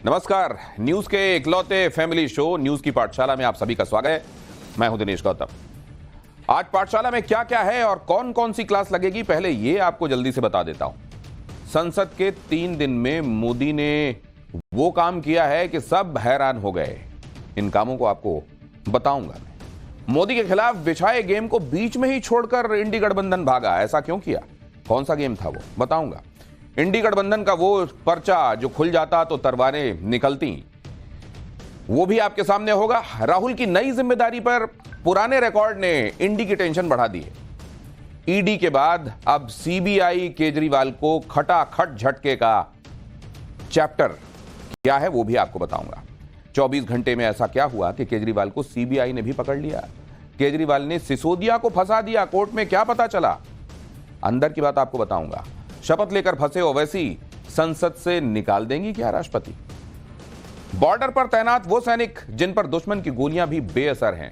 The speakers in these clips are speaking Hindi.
नमस्कार। न्यूज के इकलौते फैमिली शो न्यूज की पाठशाला में आप सभी का स्वागत है। मैं हूं दिनेश गौतम। आज पाठशाला में क्या क्या है और कौन कौन सी क्लास लगेगी, पहले ये आपको जल्दी से बता देता हूं। संसद के 3 दिन में मोदी ने वो काम किया है कि सब हैरान हो गए। इन कामों को आपको बताऊंगा। मोदी के खिलाफ बिछाए गेम को बीच में ही छोड़कर इंडी गठबंधन भागा। ऐसा क्यों किया, कौन सा गेम था वो बताऊंगा। इंडी गठबंधन का वो पर्चा जो खुल जाता तो तलवारें निकलती, वो भी आपके सामने होगा। राहुल की नई जिम्मेदारी पर पुराने रिकॉर्ड ने इंडी की टेंशन बढ़ा दी है। ईडी के बाद अब सीबीआई केजरीवाल को खटाखट झटके का चैप्टर क्या है वो भी आपको बताऊंगा। 24 घंटे में ऐसा क्या हुआ कि केजरीवाल को सीबीआई ने भी पकड़ लिया। केजरीवाल ने सिसोदिया को फंसा दिया, कोर्ट में क्या पता चला, अंदर की बात आपको बताऊंगा। शपथ लेकर फंसे ओवैसी संसद से निकाल देंगी क्या राष्ट्रपति। बॉर्डर पर तैनात वो सैनिक जिन पर दुश्मन की गोलियां भी बेअसर हैं,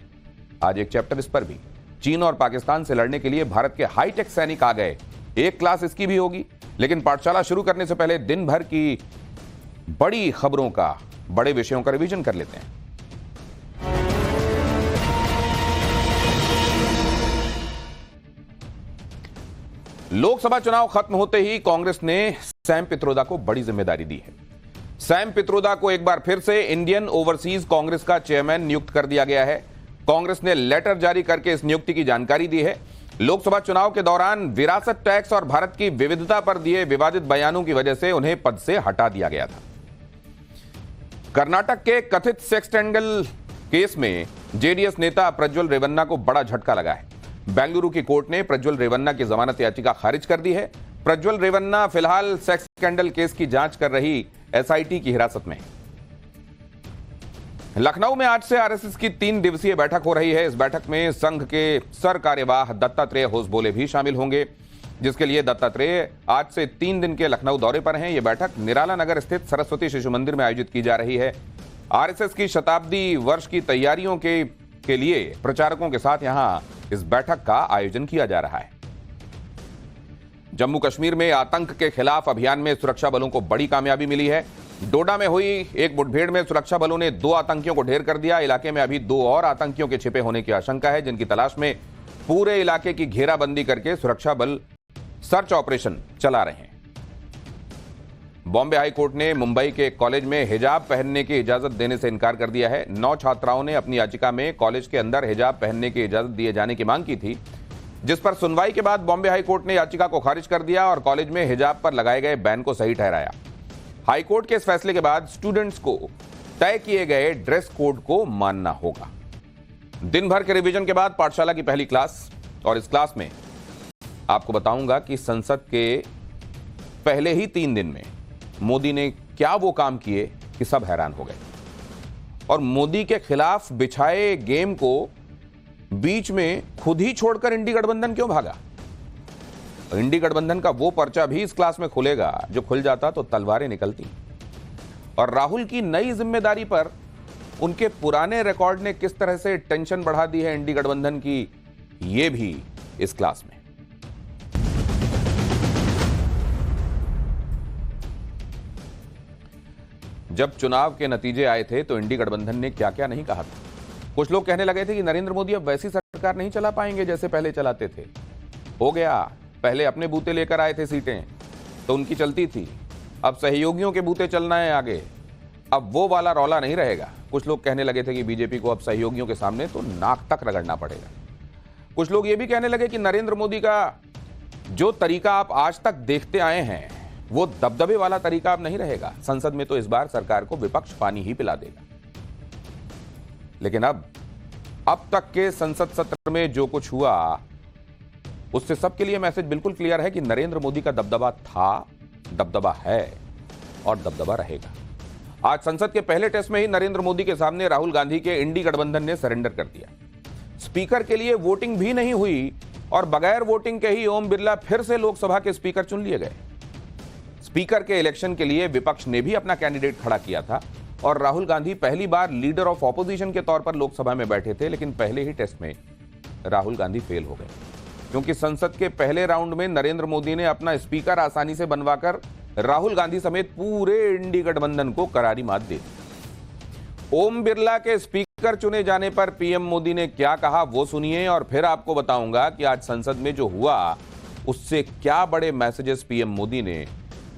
आज एक चैप्टर इस पर भी। चीन और पाकिस्तान से लड़ने के लिए भारत के हाईटेक सैनिक आ गए, एक क्लास इसकी भी होगी। लेकिन पाठशाला शुरू करने से पहले दिन भर की बड़ी खबरों का, बड़े विषयों का रिवीजन कर लेते हैं। लोकसभा चुनाव खत्म होते ही कांग्रेस ने सैम पित्रोदा को बड़ी जिम्मेदारी दी है। सैम पित्रोदा को एक बार फिर से इंडियन ओवरसीज कांग्रेस का चेयरमैन नियुक्त कर दिया गया है। कांग्रेस ने लेटर जारी करके इस नियुक्ति की जानकारी दी है। लोकसभा चुनाव के दौरान विरासत टैक्स और भारत की विविधता पर दिए विवादित बयानों की वजह से उन्हें पद से हटा दिया गया था। कर्नाटक के कथित सेक्स स्कैंडल केस में जेडीएस नेता प्रज्वल रेवन्ना को बड़ा झटका लगा है। बेंगलुरु की कोर्ट ने प्रज्वल रेवन्ना की जमानत याचिका खारिज कर दी है। प्रज्वल रेवन्ना फिलहाल सेक्स स्कैंडल केस की जांच कर रही एसआईटी की हिरासत में है। लखनऊ में आज से आरएसएस की 3 दिवसीय बैठक हो रही है। इस बैठक में संघ के सर कार्यवाह दत्तात्रेय होसबोले भी शामिल होंगे, जिसके लिए दत्तात्रेय आज से 3 दिन के लखनऊ दौरे पर हैं। यह बैठक निराला नगर स्थित सरस्वती शिशु मंदिर में आयोजित की जा रही है। आरएसएस की शताब्दी वर्ष की तैयारियों के लिए प्रचारकों के साथ यहां इस बैठक का आयोजन किया जा रहा है। जम्मू कश्मीर में आतंक के खिलाफ अभियान में सुरक्षा बलों को बड़ी कामयाबी मिली है। डोडा में हुई एक मुठभेड़ में सुरक्षा बलों ने 2 आतंकियों को ढेर कर दिया। इलाके में अभी 2 और आतंकियों के छिपे होने की आशंका है, जिनकी तलाश में पूरे इलाके की घेराबंदी करके सुरक्षा बल सर्च ऑपरेशन चला रहे हैं। बॉम्बे हाई कोर्ट ने मुंबई के कॉलेज में हिजाब पहनने की इजाजत देने से इनकार कर दिया है। 9 छात्राओं ने अपनी याचिका में कॉलेज के अंदर हिजाब पहनने की इजाजत दिए जाने की मांग की थी, जिस पर सुनवाई के बाद बॉम्बे हाई कोर्ट ने याचिका को खारिज कर दिया और कॉलेज में हिजाब पर लगाए गए बैन को सही ठहराया। हाई कोर्ट के इस फैसले के बाद स्टूडेंट्स को तय किए गए ड्रेस कोड को मानना होगा। दिन भर के रिवीजन के बाद पाठशाला की पहली क्लास, और इस क्लास में आपको बताऊंगा कि संसद के पहले ही 3 दिन में मोदी ने क्या वो काम किए कि सब हैरान हो गए। और मोदी के खिलाफ बिछाए गेम को बीच में खुद ही छोड़कर इंडी गठबंधन क्यों भागा। इंडी गठबंधन का वो पर्चा भी इस क्लास में खुलेगा जो खुल जाता तो तलवारें निकलती। और राहुल की नई जिम्मेदारी पर उनके पुराने रिकॉर्ड ने किस तरह से टेंशन बढ़ा दी है इंडी गठबंधन की, ये भी इस क्लास में। जब चुनाव के नतीजे आए थे तो इंडी गठबंधन ने क्या क्या नहीं कहा था। कुछ लोग कहने लगे थे कि नरेंद्र मोदी अब वैसी सरकार नहीं चला पाएंगे जैसे पहले चलाते थे। हो गया, पहले अपने बूते लेकर आए थे सीटें तो उनकी चलती थी, अब सहयोगियों के बूते चलना है आगे, अब वो वाला रौला नहीं रहेगा। कुछ लोग कहने लगे थे कि बीजेपी को अब सहयोगियों के सामने तो नाक तक रगड़ना पड़ेगा। कुछ लोग ये भी कहने लगे कि नरेंद्र मोदी का जो तरीका आप आज तक देखते आए हैं वो दबदबे वाला तरीका अब नहीं रहेगा। संसद में तो इस बार सरकार को विपक्ष पानी ही पिला देगा। लेकिन अब तक के संसद सत्र में जो कुछ हुआ उससे सबके लिए मैसेज बिल्कुल क्लियर है कि नरेंद्र मोदी का दबदबा था, दबदबा है और दबदबा रहेगा। आज संसद के पहले टेस्ट में ही नरेंद्र मोदी के सामने राहुल गांधी के इंडी गठबंधन ने सरेंडर कर दिया। स्पीकर के लिए वोटिंग भी नहीं हुई और बगैर वोटिंग के ही ओम बिरला फिर से लोकसभा के स्पीकर चुन लिए गए। स्पीकर के इलेक्शन के लिए विपक्ष ने भी अपना कैंडिडेट खड़ा किया था और राहुल गांधी पहली बार लीडर ऑफ ऑपोजिशन के तौर पर लोकसभा में बैठे थे। लेकिन पहले ही टेस्ट में राहुल गांधी फेल हो गए, क्योंकि संसद के पहले राउंड में नरेंद्र मोदी ने अपना स्पीकर आसानी से बनवाकर राहुल गांधी समेत पूरे इंडी गठबंधन को करारी मात दे दी। ओम बिरला के स्पीकर चुने जाने पर पीएम मोदी ने क्या कहा वो सुनिए, और फिर आपको बताऊंगा कि आज संसद में जो हुआ उससे क्या बड़े मैसेजेस पीएम मोदी ने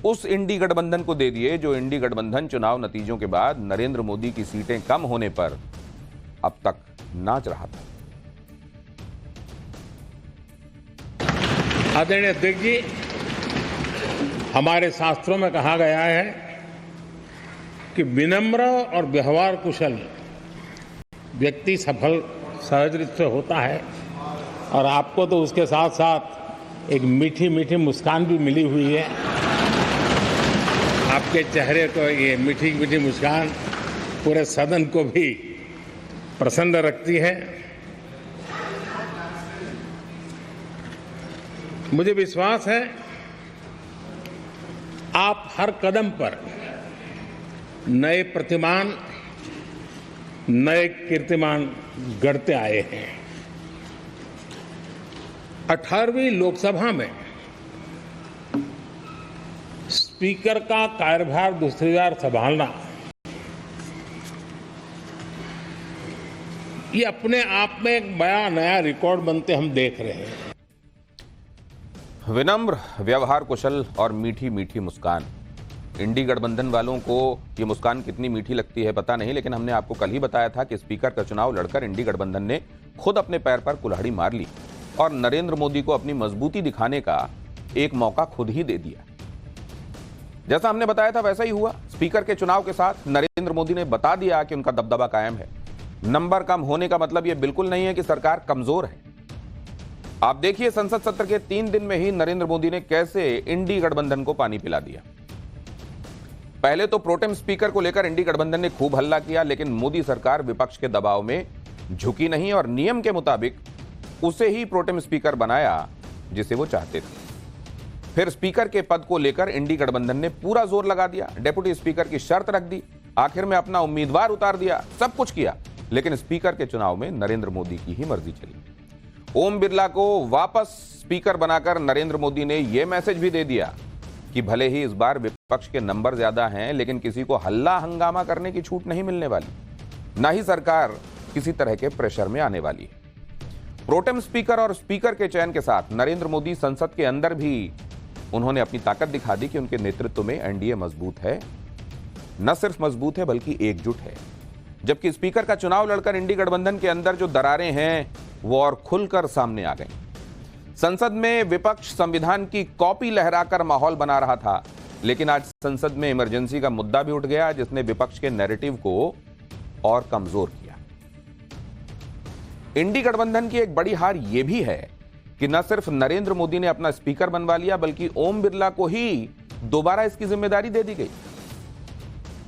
उस इंडी गठबंधन को दे दिए जो इंडी गठबंधन चुनाव नतीजों के बाद नरेंद्र मोदी की सीटें कम होने पर अब तक नाच रहा था। आदरणीय अध्यक्ष जी, हमारे शास्त्रों में कहा गया है कि विनम्र और व्यवहार कुशल व्यक्ति सफल सहज रूप से होता है, और आपको तो उसके साथ साथ एक मीठी मीठी मुस्कान भी मिली हुई है। आपके चेहरे को ये मीठी मीठी मुस्कान पूरे सदन को भी प्रसन्न रखती है। मुझे विश्वास है आप हर कदम पर नए प्रतिमान, नए कीर्तिमान गढ़ते आए हैं। 18वीं लोकसभा में स्पीकर का कार्यभार दूसरी बार संभालना ये अपने आप में एक बड़ा नया रिकॉर्ड बनते हम देख रहे हैं। विनम्र, व्यवहार कुशल और मीठी मीठी मुस्कान। इंडी गठबंधन वालों को ये मुस्कान कितनी मीठी लगती है पता नहीं, लेकिन हमने आपको कल ही बताया था कि स्पीकर का चुनाव लड़कर इंडी गठबंधन ने खुद अपने पैर पर कुल्हाड़ी मार ली और नरेंद्र मोदी को अपनी मजबूती दिखाने का एक मौका खुद ही दे दिया। जैसा हमने बताया था वैसा ही हुआ। स्पीकर के चुनाव के साथ नरेंद्र मोदी ने बता दिया कि उनका दबदबा कायम है। नंबर कम होने का मतलब यह बिल्कुल नहीं है कि सरकार कमजोर है। आप देखिए संसद सत्र के 3 दिन में ही नरेंद्र मोदी ने कैसे इंडी गठबंधन को पानी पिला दिया। पहले तो प्रोटेम स्पीकर को लेकर इंडी गठबंधन ने खूब हल्ला किया, लेकिन मोदी सरकार विपक्ष के दबाव में झुकी नहीं और नियम के मुताबिक उसे ही प्रोटेम स्पीकर बनाया जिसे वो चाहते थे। फिर स्पीकर के पद को लेकर इंडी गठबंधन ने पूरा जोर लगा दिया, डेप्यूटी स्पीकर की शर्त रख दी, आखिर में अपना उम्मीदवार उतार दिया, सब कुछ किया, लेकिन स्पीकर के चुनाव में नरेंद्र मोदी की ही मर्जी चली। ओम बिरला को वापस स्पीकर बनाकर नरेंद्र मोदी ने यह मैसेज भी दे दिया कि भले ही इस बार विपक्ष के नंबर ज्यादा हैं, लेकिन किसी को हल्ला हंगामा करने की छूट नहीं मिलने वाली, ना ही सरकार किसी तरह के प्रेशर में आने वाली है। प्रोटेम स्पीकर और स्पीकर के चयन के साथ नरेंद्र मोदी संसद के अंदर भी उन्होंने अपनी ताकत दिखा दी कि उनके नेतृत्व में एनडीए मजबूत है, न सिर्फ मजबूत है बल्कि एकजुट है। जबकि स्पीकर का चुनाव लड़कर इंडी गठबंधन के अंदर जो दरारें हैं वो और खुलकर सामने आ गई। संसद में विपक्ष संविधान की कॉपी लहराकर माहौल बना रहा था, लेकिन आज संसद में इमरजेंसी का मुद्दा भी उठ गया जिसने विपक्ष के नैरेटिव को और कमजोर किया। इंडी गठबंधन की एक बड़ी हार यह भी है कि न सिर्फ नरेंद्र मोदी ने अपना स्पीकर बनवा लिया, बल्कि ओम बिरला को ही दोबारा इसकी जिम्मेदारी दे दी गई।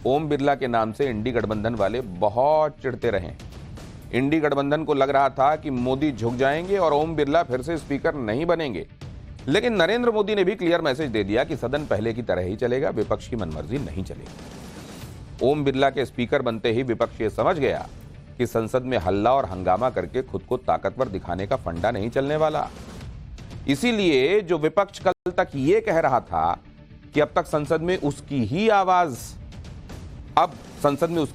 ओम बिरला के नाम से इंडी गठबंधन वाले बहुत चिढ़ते रहे। इंडी गठबंधन को लग रहा था कि मोदी झुक जाएंगे और ओम बिरला फिर से स्पीकर नहीं बनेंगे, लेकिन नरेंद्र मोदी ने भी क्लियर मैसेज दे दिया कि सदन पहले की तरह ही चलेगा, विपक्ष की मनमर्जी नहीं चलेगी। ओम बिरला के स्पीकर बनते ही विपक्ष ये समझ गया कि संसद में हल्ला और हंगामा करके खुद को ताकतवर दिखाने का फंडा नहीं चलने वाला। इसीलिए जो विपक्ष कल तक ये कह रहा था कि अब संसद में उसकी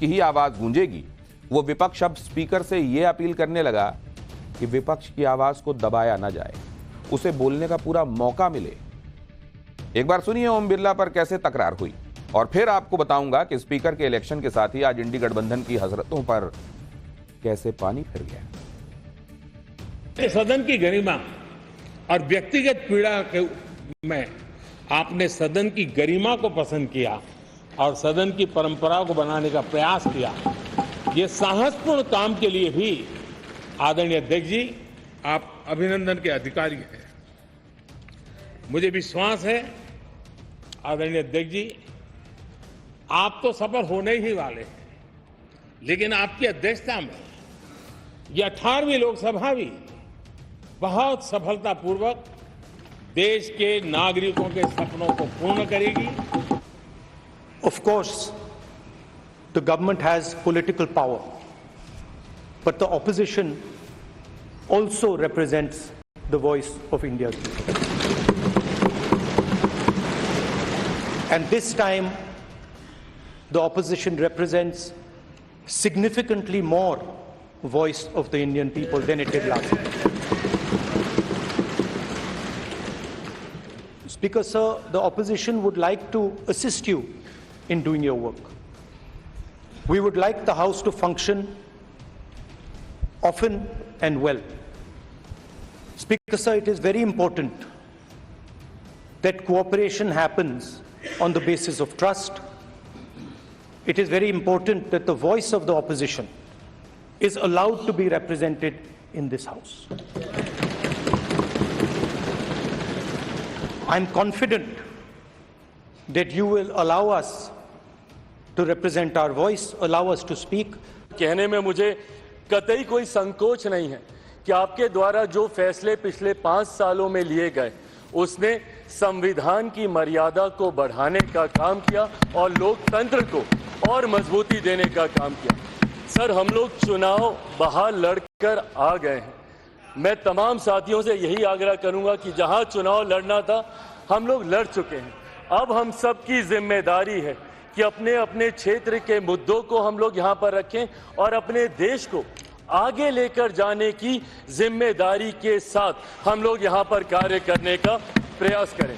ही आवाज गूंजेगी, वो विपक्ष अब स्पीकर से यह अपील करने लगा कि विपक्ष की आवाज को दबाया ना जाए, उसे बोलने का पूरा मौका मिले। एक बार सुनिए ओम बिरला पर कैसे तकरार हुई और फिर आपको बताऊंगा कि स्पीकर के इलेक्शन के साथ ही आज इंडी गठबंधन की हसरतों पर कैसे पानी फिर गया। सदन की गरिमा और व्यक्तिगत पीड़ा में आपने सदन की गरिमा को पसंद किया और सदन की परंपरा को बनाने का प्रयास किया। ये साहसपूर्ण काम के लिए भी आदरणीय अध्यक्ष जी आप अभिनंदन के अधिकारी हैं। मुझे विश्वास है आदरणीय अध्यक्ष जी आप तो सफल होने ही वाले हैं, लेकिन आपकी अध्यक्षता में ये 18वीं लोकसभा भी बहुत सफलतापूर्वक देश के नागरिकों के सपनों को पूर्ण करेगी। Of course, the government has political power, but the opposition also represents the voice of India's people. And this time, the opposition represents significantly more voice of the Indian people than it did last time. Speaker, sir, the opposition would like to assist you in doing your work. We would like the House to function often and well. Speaker, sir, it is very important that cooperation happens on the basis of trust. It is very important that the voice of the opposition is allowed to be represented in this House. I am confident that you will allow us to represent our voice, allow us to speak. कहने में मुझे कतई कोई संकोच नहीं है कि आपके द्वारा जो फैसले पिछले 5 सालों में लिए गए उसने संविधान की मर्यादा को बढ़ाने का काम किया और लोकतंत्र को और मजबूती देने का काम किया। सर, हम लोग चुनाव बाहर लड़कर आ गए हैं। मैं तमाम साथियों से यही आग्रह करूंगा कि जहां चुनाव लड़ना था हम लोग लड़ चुके हैं। अब हम सबकी जिम्मेदारी है कि अपने अपने क्षेत्र के मुद्दों को हम लोग यहां पर रखें और अपने देश को आगे लेकर जाने की जिम्मेदारी के साथ हम लोग यहां पर कार्य करने का प्रयास करें।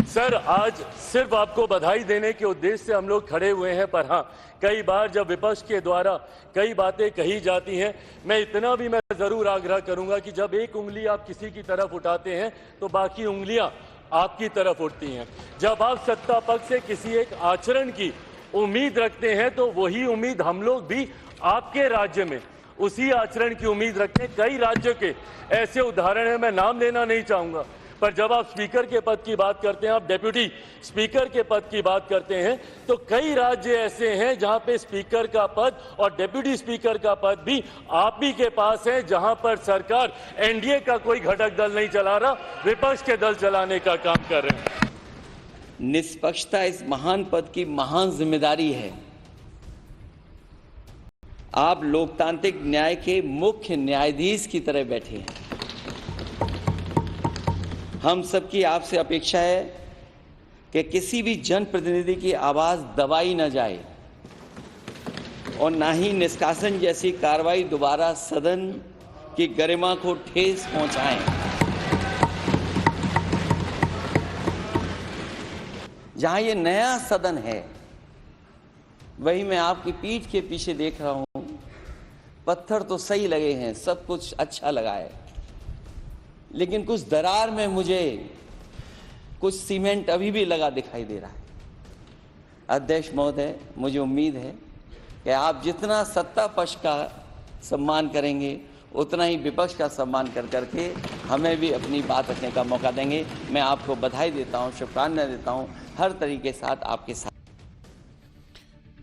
सर, आज सिर्फ आपको बधाई देने के उद्देश्य से हम लोग खड़े हुए हैं, पर हाँ, कई बार जब विपक्ष के द्वारा कई बातें कही जाती हैं, मैं इतना भी मैं जरूर आग्रह करूंगा कि जब एक उंगली आप किसी की तरफ उठाते हैं तो बाकी उंगलियां आपकी तरफ उठती हैं। जब आप सत्ता पक्ष से किसी एक आचरण की उम्मीद रखते हैं तो वही उम्मीद हम लोग भी आपके राज्य में उसी आचरण की उम्मीद रखते हैं। कई राज्यों के ऐसे उदाहरण हैं, मैं नाम लेना नहीं चाहूंगा, पर जब आप स्पीकर के पद की बात करते हैं, आप डेप्यूटी स्पीकर के पद की बात करते हैं, तो कई राज्य ऐसे हैं जहां पे स्पीकर का पद और डेप्यूटी स्पीकर का पद भी आप ही के पास है, जहां पर सरकार एनडीए का कोई घटक दल नहीं चला रहा, विपक्ष के दल चलाने का काम कर रहे हैं। निष्पक्षता इस महान पद की महान जिम्मेदारी है। आप लोकतांत्रिक न्याय के मुख्य न्यायाधीश की तरह बैठे हैं। हम सबकी आपसे अपेक्षा है कि किसी भी जनप्रतिनिधि की आवाज दबाई न जाए और ना ही निष्कासन जैसी कार्रवाई दोबारा सदन की गरिमा को ठेस पहुंचाएं। जहां ये नया सदन है, वही मैं आपकी पीठ के पीछे देख रहा हूं, पत्थर तो सही लगे हैं, सब कुछ अच्छा लगा है, लेकिन कुछ दरार में मुझे कुछ सीमेंट अभी भी लगा दिखाई दे रहा है। अध्यक्ष महोदय, मुझे उम्मीद है कि आप जितना सत्ता पक्ष का सम्मान करेंगे उतना ही विपक्ष का सम्मान कर करके हमें भी अपनी बात रखने का मौका देंगे। मैं आपको बधाई देता हूं, शुभकामनाएं देता हूं, हर तरीके के साथ आपके साथ।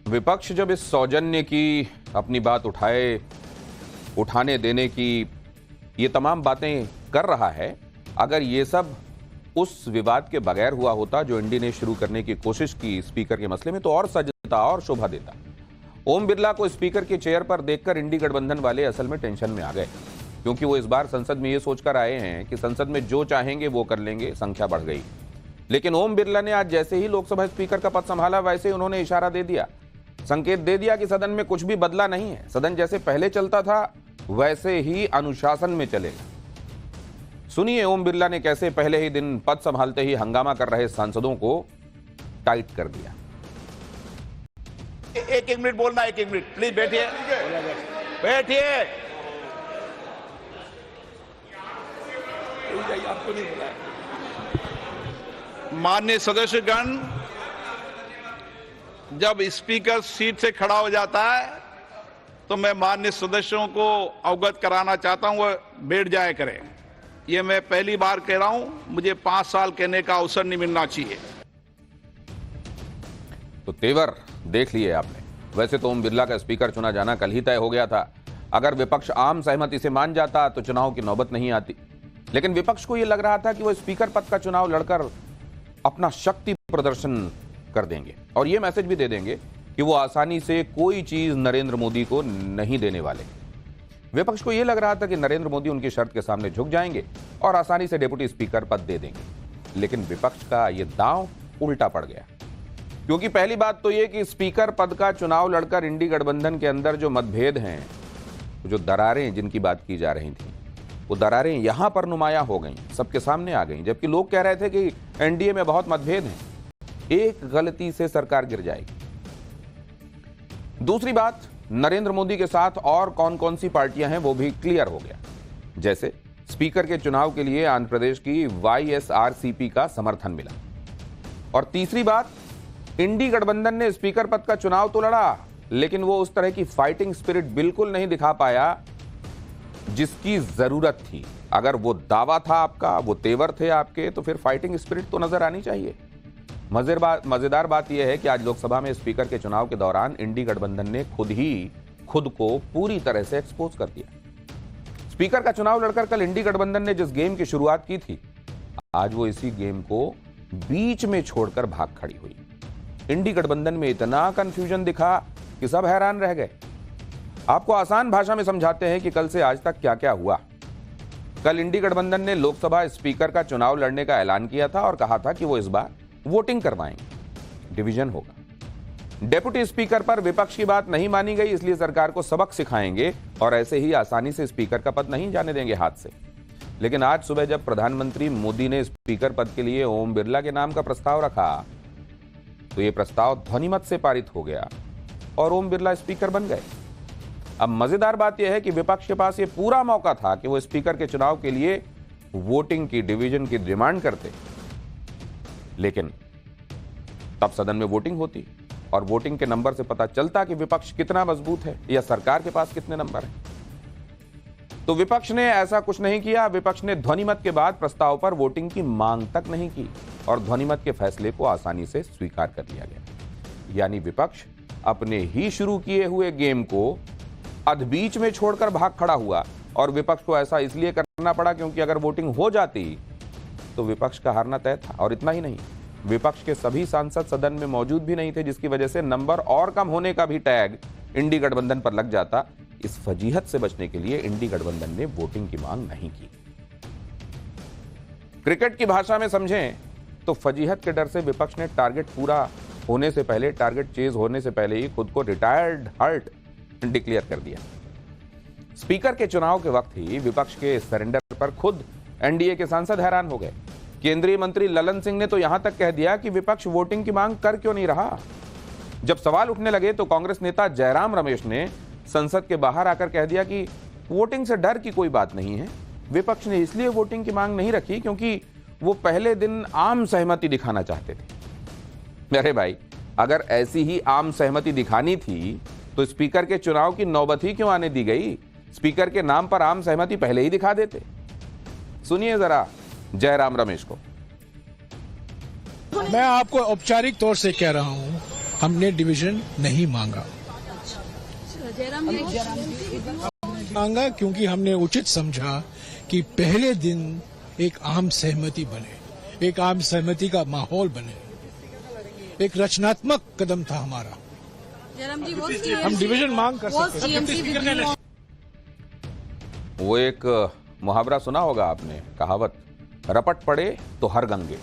विपक्ष जब इस सौजन्य की अपनी बात उठाने देने की ये तमाम बातें कर रहा है, अगर ये सब उस विवाद के बगैर हुआ होता जो इंडी ने शुरू करने की कोशिश की स्पीकर के मसले में, तो और सजता और शोभा देता। ओम बिरला को स्पीकर के चेयर पर देखकर इंडी गठबंधन वाले असल में टेंशन में आ गए, क्योंकि वो इस बार संसद में ये सोचकर आए हैं कि संसद में जो चाहेंगे वो कर लेंगे, संख्या बढ़ गई। लेकिन ओम बिरला ने आज जैसे ही लोकसभा स्पीकर का पद संभाला, वैसे ही उन्होंने इशारा दे दिया, संकेत दे दिया कि सदन में कुछ भी बदला नहीं है, सदन जैसे पहले चलता था वैसे ही अनुशासन में चलेगा। सुनिए ओम बिरला ने कैसे पहले ही दिन पद संभालते ही हंगामा कर रहे सांसदों को टाइट कर दिया। एक मिनट बोलना, एक मिनट प्लीज बैठिए, बैठिए। आपको नहीं बुलाया। माननीय सदस्यगण, जब स्पीकर सीट से खड़ा हो जाता है तो मैं माननीय सदस्यों को अवगत कराना चाहता हूं, वह बैठ जाया करें। ये मैं पहली बार कह रहा हूं, मुझे 5 साल कहने का अवसर नहीं मिलना चाहिए। तो तेवर देख लिए आपने। वैसे तो ओम बिरला का स्पीकर चुना जाना कल ही तय हो गया था। अगर विपक्ष आम सहमति से मान जाता तो चुनाव की नौबत नहीं आती, लेकिन विपक्ष को यह लग रहा था कि वो स्पीकर पद का चुनाव लड़कर अपना शक्ति प्रदर्शन कर देंगे और यह मैसेज भी दे देंगे कि वो आसानी से कोई चीज नरेंद्र मोदी को नहीं देने वाले। विपक्ष को यह लग रहा था कि नरेंद्र मोदी उनकी शर्त के सामने झुक जाएंगे और आसानी से डेप्यूटी स्पीकर पद दे देंगे, लेकिन विपक्ष का यह दांव उल्टा पड़ गया। क्योंकि पहली बात तो यह कि स्पीकर पद का चुनाव लड़कर इंडी गठबंधन के अंदर जो मतभेद हैं, जो दरारें जिनकी बात की जा रही थी, वो दरारें यहां पर नुमायां हो गई, सबके सामने आ गई। जबकि लोग कह रहे थे कि एनडीए में बहुत मतभेद हैं, एक गलती से सरकार गिर जाएगी। दूसरी बात, नरेंद्र मोदी के साथ और कौन कौन सी पार्टियां हैं वो भी क्लियर हो गया। जैसे स्पीकर के चुनाव के लिए आंध्र प्रदेश की वाईएसआरसीपी का समर्थन मिला। और तीसरी बात, इंडी गठबंधन ने स्पीकर पद का चुनाव तो लड़ा, लेकिन वो उस तरह की फाइटिंग स्पिरिट बिल्कुल नहीं दिखा पाया जिसकी जरूरत थी। अगर वो दावा था आपका, वो तेवर थे आपके, तो फिर फाइटिंग स्पिरिट तो नजर आनी चाहिए। मजेदार बात यह है कि आज लोकसभा में स्पीकर के चुनाव के दौरान इंडी गठबंधन ने खुद को पूरी तरह से एक्सपोज कर दिया। स्पीकर का चुनाव लड़कर कल इंडी गठबंधन ने जिस गेम की शुरुआत की थी, आज वो इसी गेम को बीच में छोड़कर भाग खड़ी हुई। इंडी गठबंधन में इतना कंफ्यूजन दिखा कि सब हैरान रह गए। आपको आसान भाषा में समझाते हैं कि कल से आज तक क्या क्या हुआ। कल इंडी गठबंधन ने लोकसभा स्पीकर का चुनाव लड़ने का ऐलान किया था और कहा था कि वो इस बार वोटिंग करवाएंगे, डिवीजन होगा। डेप्यूटी स्पीकर पर विपक्ष की बात नहीं मानी गई, इसलिए सरकार को सबक सिखाएंगे और ऐसे ही आसानी से स्पीकर का पद नहीं जाने देंगे हाथ से। लेकिन आज सुबह जब प्रधानमंत्री मोदी ने स्पीकर पद के लिए ओम बिरला के नाम का प्रस्ताव रखा, तो यह प्रस्ताव ध्वनिमत से पारित हो गया और ओम बिरला स्पीकर बन गए। अब मजेदार बात यह है कि विपक्ष के पास यह पूरा मौका था कि वो स्पीकर के चुनाव के लिए वोटिंग की, डिवीजन की डिमांड करते, लेकिन तब सदन में वोटिंग होती और वोटिंग के नंबर से पता चलता कि विपक्ष कितना मजबूत है या सरकार के पास कितने नंबर हैं। तो विपक्ष ने ऐसा कुछ नहीं किया। विपक्ष ने ध्वनिमत के बाद प्रस्ताव पर वोटिंग की मांग तक नहीं की और ध्वनिमत के फैसले को आसानी से स्वीकार कर लिया गया। यानी विपक्ष अपने ही शुरू किए हुए गेम को अधबीच में छोड़कर भाग खड़ा हुआ। और विपक्ष को ऐसा इसलिए करना पड़ा क्योंकि अगर वोटिंग हो जाती तो विपक्ष का हारना तय था। और इतना ही नहीं, विपक्ष के सभी सांसद सदन में मौजूद भी नहीं थे, जिसकी वजह से नंबर और कम होने का भी टैग इंडी गठबंधन पर लग जाता। इस फजीहत से बचने के लिए इंडी गठबंधन ने वोटिंग की मांग नहीं की। क्रिकेट की भाषा में समझें तो फजीहत के डर से विपक्ष ने टारगेट पूरा होने से पहले, टारगेट चेज होने से पहले ही खुद को रिटायर्ड हर्ट डिक्लेयर कर दिया। स्पीकर के चुनाव के वक्त ही विपक्ष के सरेंडर पर खुद एनडीए के सांसद हैरान हो गए। केंद्रीय मंत्री ललन सिंह ने तो यहां तक कह दिया कि विपक्ष वोटिंग की मांग कर क्यों नहीं रहा। जब सवाल उठने लगे तो कांग्रेस नेता जयराम रमेश ने संसद के बाहर आकर कह दिया कि वोटिंग से डर की कोई बात नहीं है, विपक्ष ने इसलिए वोटिंग की मांग नहीं रखी क्योंकि वो पहले दिन आम सहमति दिखाना चाहते थे। अरे भाई, अगर ऐसी ही आम सहमति दिखानी थी तो स्पीकर के चुनाव की नौबत ही क्यों आने दी गई? स्पीकर के नाम पर आम सहमति पहले ही दिखा देते। सुनिए जरा जयराम रमेश को। मैं आपको औपचारिक तौर से कह रहा हूं, हमने डिवीजन नहीं मांगा। मांगा क्योंकि हमने उचित समझा कि पहले दिन एक आम सहमति बने, एक आम सहमति का माहौल बने। एक रचनात्मक कदम था हमारा। हम डिवीजन मांग कर सकते। वो एक मुहावरा सुना होगा आपने, कहावत, रपट पड़े तो हर गंगे।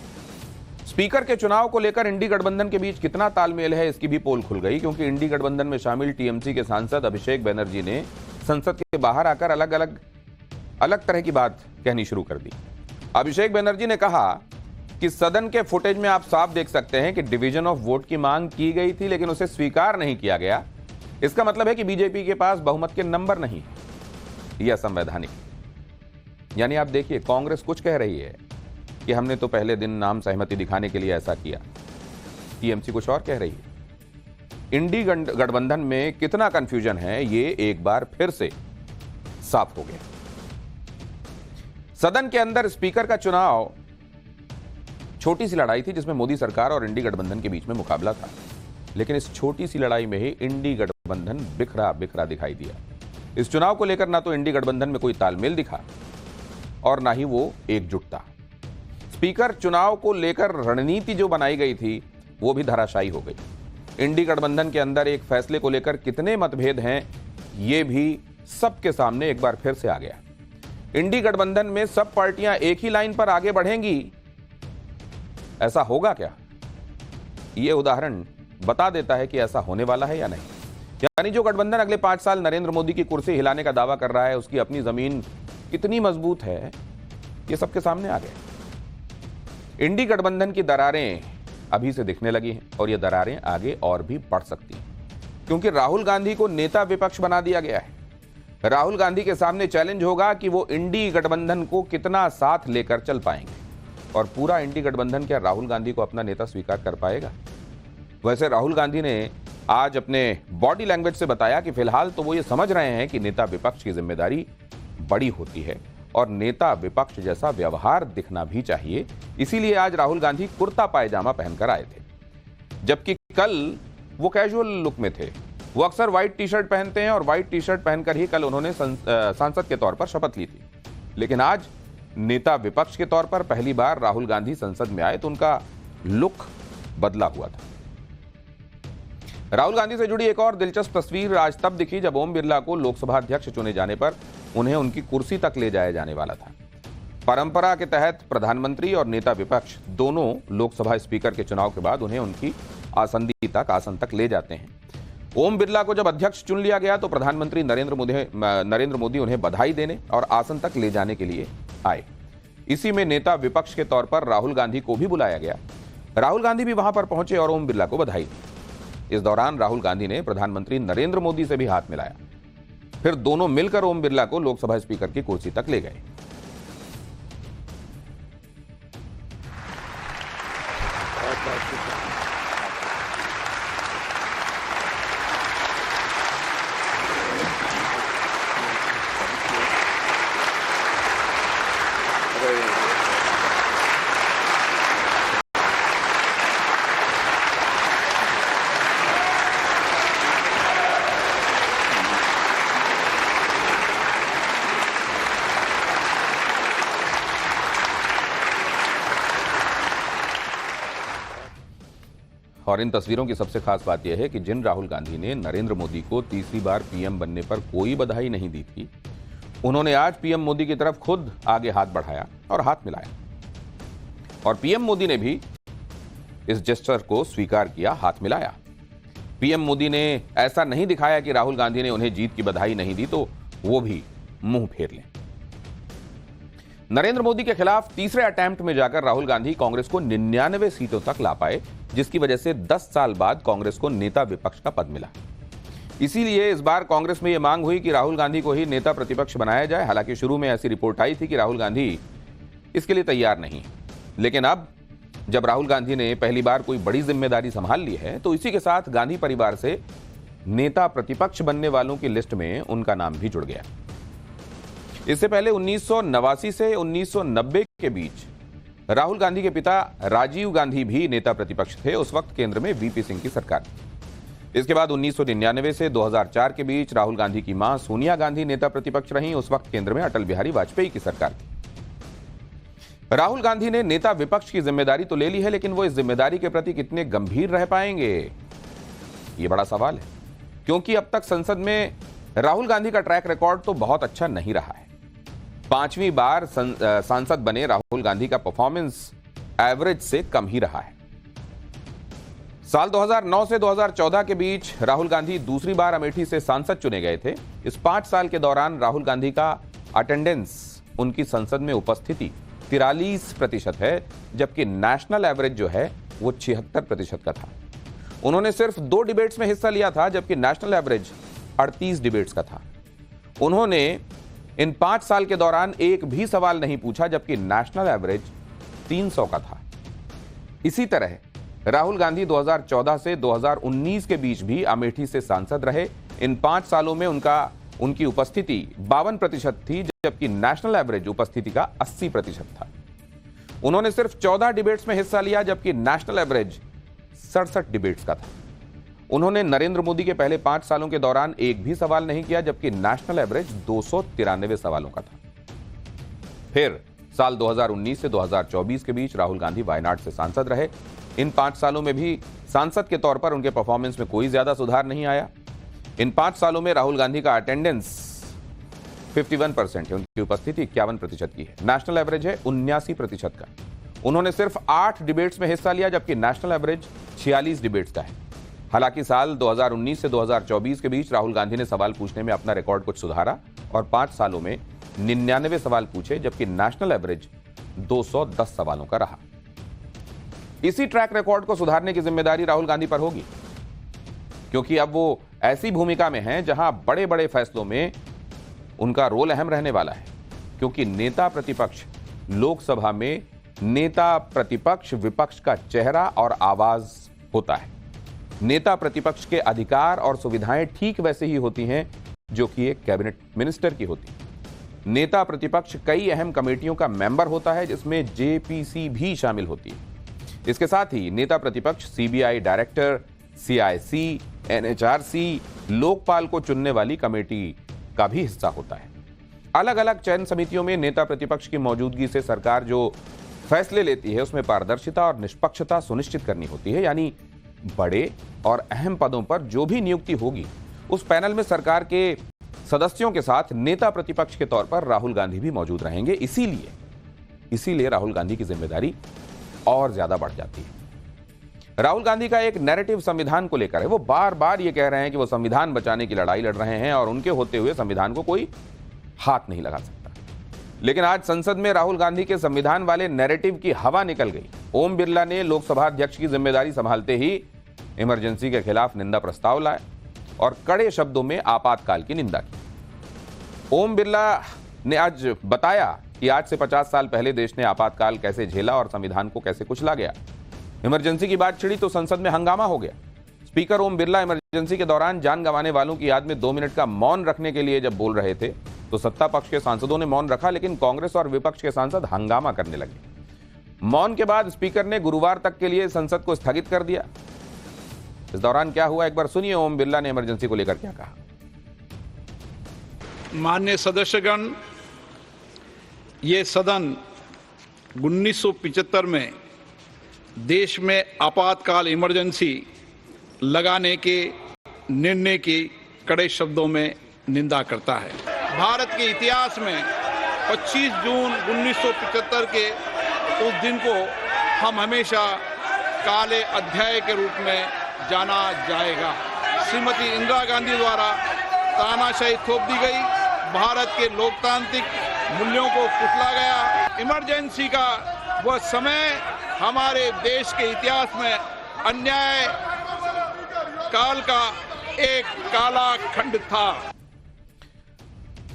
स्पीकर के चुनाव को लेकर इंडी गठबंधन के बीच कितना तालमेल है, इसकी भी पोल खुल गई, क्योंकि इंडी गठबंधन में शामिल टीएमसी के सांसद अभिषेक बनर्जी ने संसद के बाहर आकर अलग तरह की बात कहनी शुरू कर दी। अभिषेक बनर्जी ने कहा कि सदन के फुटेज में आप साफ देख सकते हैं कि डिवीजन ऑफ वोट की मांग की गई थी, लेकिन उसे स्वीकार नहीं किया गया। इसका मतलब है कि बीजेपी के पास बहुमत के नंबर नहीं, यह असंवैधानिक। यानी आप देखिए, कांग्रेस कुछ कह रही है कि हमने तो पहले दिन नाम सहमति दिखाने के लिए ऐसा किया, टीएमसी कुछ और कह रही है। इंडी गठबंधन में कितना कंफ्यूजन है, ये एक बार फिर से साफ हो गया। सदन के अंदर स्पीकर का चुनाव छोटी सी लड़ाई थी जिसमें मोदी सरकार और इंडी गठबंधन के बीच में मुकाबला था, लेकिन इस छोटी सी लड़ाई में ही इंडी गठबंधन बिखरा बिखरा दिखाई दिया। इस चुनाव को लेकर ना तो इंडी गठबंधन में कोई तालमेल दिखा और ना ही वो एकजुटता। स्पीकर चुनाव को लेकर रणनीति जो बनाई गई थी वो भी धराशायी हो गई। इंडी गठबंधन के अंदर एक फैसले को लेकर कितने मतभेद हैं, ये भी सबके सामने एक बार फिर से आ गया। इंडी गठबंधन में सब पार्टियां एक ही लाइन पर आगे बढ़ेंगी, ऐसा होगा क्या? ये उदाहरण बता देता है कि ऐसा होने वाला है या नहीं। यानी जो गठबंधन अगले 5 साल नरेंद्र मोदी की कुर्सी हिलाने का दावा कर रहा है, उसकी अपनी जमीन कितनी मजबूत है, ये सबके सामने आ गया। इंडी गठबंधन की दरारें अभी से दिखने लगी हैं और ये दरारें आगे और भी बढ़ सकती हैं, क्योंकि राहुल गांधी को नेता विपक्ष बना दिया गया है। राहुल गांधी के सामने चैलेंज होगा कि वो इंडी गठबंधन को कितना साथ लेकर चल पाएंगे, और पूरा इंडी गठबंधन क्या राहुल गांधी को अपना नेता स्वीकार कर पाएगा? वैसे राहुल गांधी ने आज अपने बॉडी लैंग्वेज से बताया कि फिलहाल तो वो ये समझ रहे हैं कि नेता विपक्ष की जिम्मेदारी बड़ी होती है और नेता विपक्ष जैसा व्यवहार दिखना भी चाहिए। इसीलिए आज राहुल गांधी कुर्ता पायजामा पहनकर आए थे, जबकि कल वो कैजुअल लुक में थे। वो अक्सर व्हाइट टी शर्ट पहनते हैं और व्हाइट टी शर्ट पहनकर ही कल उन्होंने सांसद के तौर पर शपथ ली थी। लेकिन आज नेता विपक्ष के तौर पर पहली बार राहुल गांधी संसद में आए तो उनका लुक बदला हुआ था। राहुल गांधी से जुड़ी एक और दिलचस्प तस्वीर आज तब दिखी जब ओम बिरला को लोकसभा अध्यक्ष चुने जाने पर उन्हें उनकी कुर्सी तक ले जाया जाने वाला था। परंपरा के तहत प्रधानमंत्री और नेता विपक्ष दोनों लोकसभा स्पीकर के चुनाव के बाद उन्हें उनकी आसन तक ले जाते हैं। ओम बिरला को जब अध्यक्ष चुन लिया गया तो प्रधानमंत्री नरेंद्र मोदी उन्हें बधाई देने और आसन तक ले जाने के लिए आए। इसी में नेता विपक्ष के तौर पर राहुल गांधी को भी बुलाया गया। राहुल गांधी भी वहां पर पहुंचे और ओम बिरला को बधाई दी। इस दौरान राहुल गांधी ने प्रधानमंत्री नरेंद्र मोदी से भी हाथ मिलाया। फिर दोनों मिलकर ओम बिरला को लोकसभा स्पीकर की कुर्सी तक ले गए। और इन तस्वीरों की सबसे खास बात यह है कि जिन राहुल गांधी ने नरेंद्र मोदी को तीसरी बार पीएम बनने पर कोई बधाई नहीं दी थी, उन्होंने आज पीएम मोदी की तरफ खुद आगे हाथ बढ़ाया और हाथ मिलाया। और पीएम मोदी ने भी इस जेस्चर को स्वीकार किया, हाथ मिलाया। पीएम मोदी ने ऐसा नहीं दिखाया कि राहुल गांधी ने उन्हें जीत की बधाई नहीं दी तो वो भी मुंह फेर लें। नरेंद्र मोदी के खिलाफ तीसरे अटेम्प्ट में जाकर राहुल गांधी कांग्रेस को 99 सीटों तक ला पाए, जिसकी वजह से 10 साल बाद कांग्रेस को नेता विपक्ष का पद मिला। इसीलिए इस बार कांग्रेस में यह मांग हुई कि राहुल गांधी को ही नेता प्रतिपक्ष बनाया जाए। हालांकि शुरू में ऐसी रिपोर्ट आई थी कि राहुल गांधी इसके लिए तैयार नहीं, लेकिन अब जब राहुल गांधी ने पहली बार कोई बड़ी जिम्मेदारी संभाल ली है तो इसी के साथ गांधी परिवार से नेता प्रतिपक्ष बनने वालों की लिस्ट में उनका नाम भी जुड़ गया। इससे पहले 1989 से 1990 के बीच राहुल गांधी के पिता राजीव गांधी भी नेता प्रतिपक्ष थे। उस वक्त केंद्र में वीपी सिंह की सरकार थी। इसके बाद 1999 से 2004 के बीच राहुल गांधी की मां सोनिया गांधी नेता प्रतिपक्ष रहीं। उस वक्त केंद्र में अटल बिहारी वाजपेयी की सरकार थी। राहुल गांधी ने नेता विपक्ष की जिम्मेदारी तो ले ली है, लेकिन वो इस जिम्मेदारी के प्रति कितने गंभीर रह पाएंगे, ये बड़ा सवाल है। क्योंकि अब तक संसद में राहुल गांधी का ट्रैक रिकॉर्ड तो बहुत अच्छा नहीं रहा है। 5वीं बार सांसद बने राहुल गांधी का परफॉर्मेंस एवरेज से कम ही रहा है। साल 2009 से 2014 के बीच राहुल गांधी दूसरी बार अमेठी से सांसद चुने गए थे। इस 5 साल के दौरान राहुल गांधी का अटेंडेंस, उनकी संसद में उपस्थिति 43% है, जबकि नेशनल एवरेज जो है वो 76% का था। उन्होंने सिर्फ 2 डिबेट्स में हिस्सा लिया था, जबकि नेशनल एवरेज 38 डिबेट्स का था। उन्होंने इन 5 साल के दौरान एक भी सवाल नहीं पूछा, जबकि नेशनल एवरेज 300 का था। इसी तरह राहुल गांधी 2014 से 2019 के बीच भी अमेठी से सांसद रहे। इन 5 सालों में उनकी उपस्थिति 52% थी, जबकि नेशनल एवरेज उपस्थिति का 80% था। उन्होंने सिर्फ 14 डिबेट्स में हिस्सा लिया, जबकि नेशनल एवरेज 67 डिबेट्स का था। उन्होंने नरेंद्र मोदी के पहले 5 सालों के दौरान एक भी सवाल नहीं किया, जबकि नेशनल एवरेज 293 सवालों का था। फिर साल 2019 से 2024 के बीच राहुल गांधी वायनाड से सांसद रहे। इन 5 सालों में भी सांसद के तौर पर उनके परफॉर्मेंस में कोई ज्यादा सुधार नहीं आया। इन 5 सालों में राहुल गांधी का अटेंडेंस 51% है, उनकी उपस्थिति 51% की है। नेशनल एवरेज है 79% का। उन्होंने सिर्फ 8 डिबेट्स में हिस्सा लिया, जबकि नेशनल एवरेज 46 डिबेट्स का है। हालांकि साल 2019 से 2024 के बीच राहुल गांधी ने सवाल पूछने में अपना रिकॉर्ड कुछ सुधारा और 5 सालों में 99 सवाल पूछे, जबकि नेशनल एवरेज 210 सवालों का रहा। इसी ट्रैक रिकॉर्ड को सुधारने की जिम्मेदारी राहुल गांधी पर होगी, क्योंकि अब वो ऐसी भूमिका में हैं जहां बड़े बड़े फैसलों में उनका रोल अहम रहने वाला है, क्योंकि नेता प्रतिपक्ष लोकसभा में नेता प्रतिपक्ष विपक्ष का चेहरा और आवाज होता है। नेता प्रतिपक्ष के अधिकार और सुविधाएं ठीक वैसे ही होती हैं जो कि एक कैबिनेट मिनिस्टर की होती है। नेता प्रतिपक्ष कई अहम कमेटियों का मेंबर होता है, जिसमें जेपीसी भी शामिल होती है। इसके साथ ही नेता प्रतिपक्ष CBI director, CIC, NHRC, Lokpal को चुनने वाली कमेटी का भी हिस्सा होता है। अलग अलग चयन समितियों में नेता प्रतिपक्ष की मौजूदगी से सरकार जो फैसले लेती है उसमें पारदर्शिता और निष्पक्षता सुनिश्चित करनी होती है। यानी बड़े और अहम पदों पर जो भी नियुक्ति होगी, उस पैनल में सरकार के सदस्यों के साथ नेता प्रतिपक्ष के तौर पर राहुल गांधी भी मौजूद रहेंगे। इसीलिए राहुल गांधी की जिम्मेदारी और ज्यादा बढ़ जाती है। राहुल गांधी का एक नैरेटिव संविधान को लेकर है। वो बार बार ये कह रहे हैं कि वो संविधान बचाने की लड़ाई लड़ रहे हैं और उनके होते हुए संविधान को कोई हाथ नहीं लगा सकता। लेकिन आज संसद में राहुल गांधी के संविधान वाले नैरेटिव की हवा निकल गई। ओम बिरला ने लोकसभा अध्यक्ष की जिम्मेदारी संभालते ही इमरजेंसी के खिलाफ निंदा प्रस्ताव लाए और कड़े शब्दों में आपातकाल की निंदा की। ओम बिरला ने आज बताया कि आज से 50 साल पहले देश ने आपातकाल कैसे झेला और संविधान को कैसे कुचला गया। इमरजेंसी की बात छिड़ी तो संसद में हंगामा हो गया। स्पीकर ओम बिरला इमरजेंसी के दौरान जान गंवाने वालों की याद में 2 मिनट का मौन रखने के लिए जब बोल रहे थे तो सत्ता पक्ष के सांसदों ने मौन रखा, लेकिन कांग्रेस और विपक्ष के सांसद हंगामा करने लगे। मौन के बाद स्पीकर ने गुरुवार तक के लिए संसद को स्थगित कर दिया। इस दौरान क्या हुआ, एक बार सुनिए ओम बिरला ने इमरजेंसी को लेकर क्या कहा। माननीय सदस्यगण, ये सदन 1975 में देश में आपातकाल इमरजेंसी लगाने के निर्णय की कड़े शब्दों में निंदा करता है। भारत के इतिहास में 25 जून 1975 के उस दिन को हम हमेशा काले अध्याय के रूप में जाना जाएगा। श्रीमती इंदिरा गांधी द्वारा तानाशाही थोप दी गई, भारत के लोकतांत्रिक मूल्यों को कुचला गया। इमरजेंसी का वह समय हमारे देश के इतिहास में अन्याय काल का एक काला खंड था।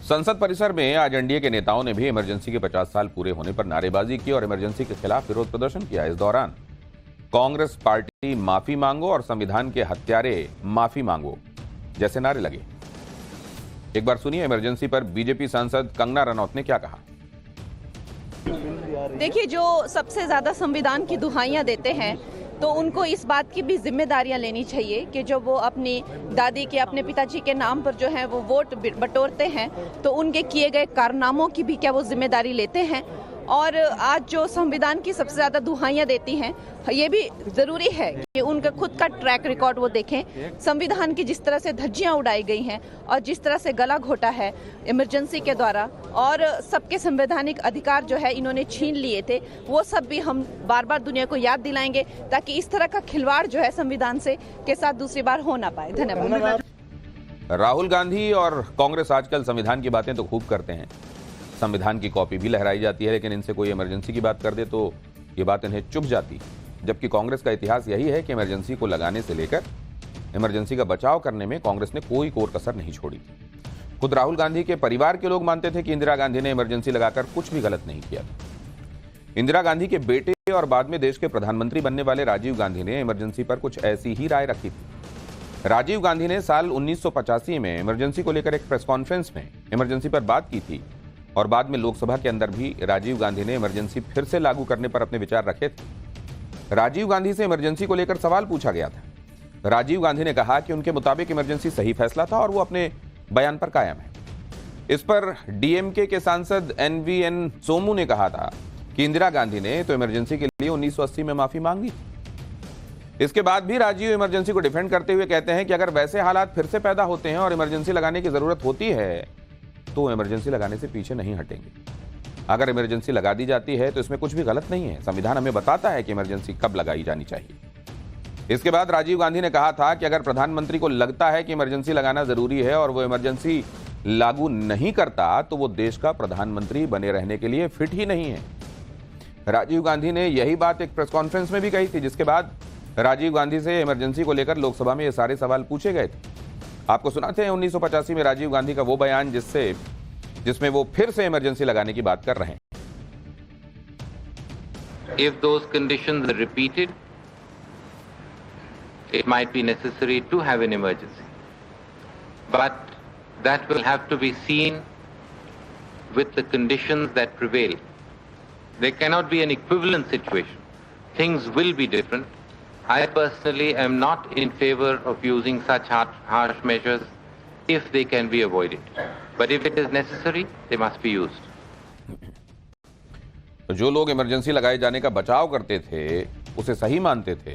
संसद परिसर में आज एनडीए के नेताओं ने भी इमरजेंसी के 50 साल पूरे होने पर नारेबाजी की और इमरजेंसी के खिलाफ विरोध प्रदर्शन किया। इस दौरान कांग्रेस पार्टी माफी मांगो और संविधान के हत्यारे माफी मांगो जैसे नारे लगे। एक बार सुनिए इमरजेंसी पर बीजेपी सांसद कंगना रनौत ने क्या कहा। देखिए, जो सबसे ज्यादा संविधान की दुहाइयां देते हैं तो उनको इस बात की भी जिम्मेदारियां लेनी चाहिए कि जो वो अपनी दादी के, अपने पिताजी के नाम पर जो है वो वोट बटोरते हैं तो उनके किए गए कारनामों की भी क्या वो जिम्मेदारी लेते हैं। और आज जो संविधान की सबसे ज्यादा दुहाइयां देती हैं, ये भी जरूरी है कि उनका खुद का ट्रैक रिकॉर्ड वो देखें। संविधान की जिस तरह से धज्जियां उड़ाई गई हैं और जिस तरह से गला घोटा है इमरजेंसी के द्वारा और सबके संवैधानिक अधिकार जो है इन्होंने छीन लिए थे, वो सब भी हम बार बार दुनिया को याद दिलाएंगे ताकि इस तरह का खिलवाड़ जो है संविधान से के साथ दूसरी बार हो ना पाए। धन्यवाद। राहुल गांधी और कांग्रेस आजकल संविधान की बातें तो खूब करते हैं, संविधान की कॉपी भी लहराई जाती है, लेकिन इनसे कोई इमरजेंसी की बात कर दे तो ये बात इन्हें चुभ जाती। जबकि कांग्रेस का इतिहास यही है कि इमरजेंसी को लगाने से लेकर इमरजेंसी का बचाव करने में कांग्रेस ने कोई कोर कसर नहीं छोड़ी। खुद राहुल गांधी के परिवार के लोग मानते थे कि इंदिरा गांधी ने इमरजेंसी लगाकर कुछ भी गलत नहीं किया। इंदिरा गांधी के बेटे और बाद में देश के प्रधानमंत्री बनने वाले राजीव गांधी ने इमरजेंसी पर कुछ ऐसी ही राय रखी थी। राजीव गांधी ने साल 1985 में इमरजेंसी को लेकर एक प्रेस कॉन्फ्रेंस में इमरजेंसी पर बात की थी और बाद में लोकसभा के अंदर भी राजीव गांधी ने इमरजेंसी फिर से लागू करने पर अपने विचार रखे थे। राजीव गांधी से इमरजेंसी को लेकर सवाल पूछा गया था। राजीव गांधी ने कहा कि उनके मुताबिक इमरजेंसी सही फैसला था और वो अपने बयान पर कायम है। इस पर डीएमके के सांसद एनवीएन सोमू ने कहा था कि इंदिरा गांधी ने तो इमरजेंसी के लिए 1980 में माफी मांगी। इसके बाद भी राजीव इमरजेंसी को डिफेंड करते हुए कहते हैं कि अगर वैसे हालात फिर से पैदा होते हैं और इमरजेंसी लगाने की जरूरत होती है तो इमरजेंसी लगाने से पीछे नहीं हटेंगे। अगर इमरजेंसी लगा दी जाती है तो इसमें कुछ भी गलत नहीं है। संविधान हमें बताता है कि इमरजेंसी कब लगाई जानी चाहिए। इसके बाद राजीव गांधी ने कहा था कि अगर प्रधानमंत्री को लगता है कि इमरजेंसी लगाना जरूरी है और वो इमरजेंसी लागू नहीं करता तो वो देश का प्रधानमंत्री बने रहने के लिए फिट ही नहीं है। राजीव गांधी ने यही बात एक प्रेस कॉन्फ्रेंस में भी कही थी, जिसके बाद राजीव गांधी से इमरजेंसी को लेकर लोकसभा में ये सारे सवाल पूछे गए थे। आपको सुनाते हैं 1985 में राजीव गांधी का वो बयान जिसमें वो फिर से इमरजेंसी लगाने की बात कर रहे हैं। If those conditions are repeated, it might be necessary to have an emergency. But that will have to be seen with the conditions that prevail. There cannot be an equivalent situation. Things will be different. I personally am not in favor of using such harsh measures if they can be avoided. But if it is necessary, they must be used. तो जो लोग इमरजेंसी लगाए जाने का बचाव करते थे, उसे सही मानते थे,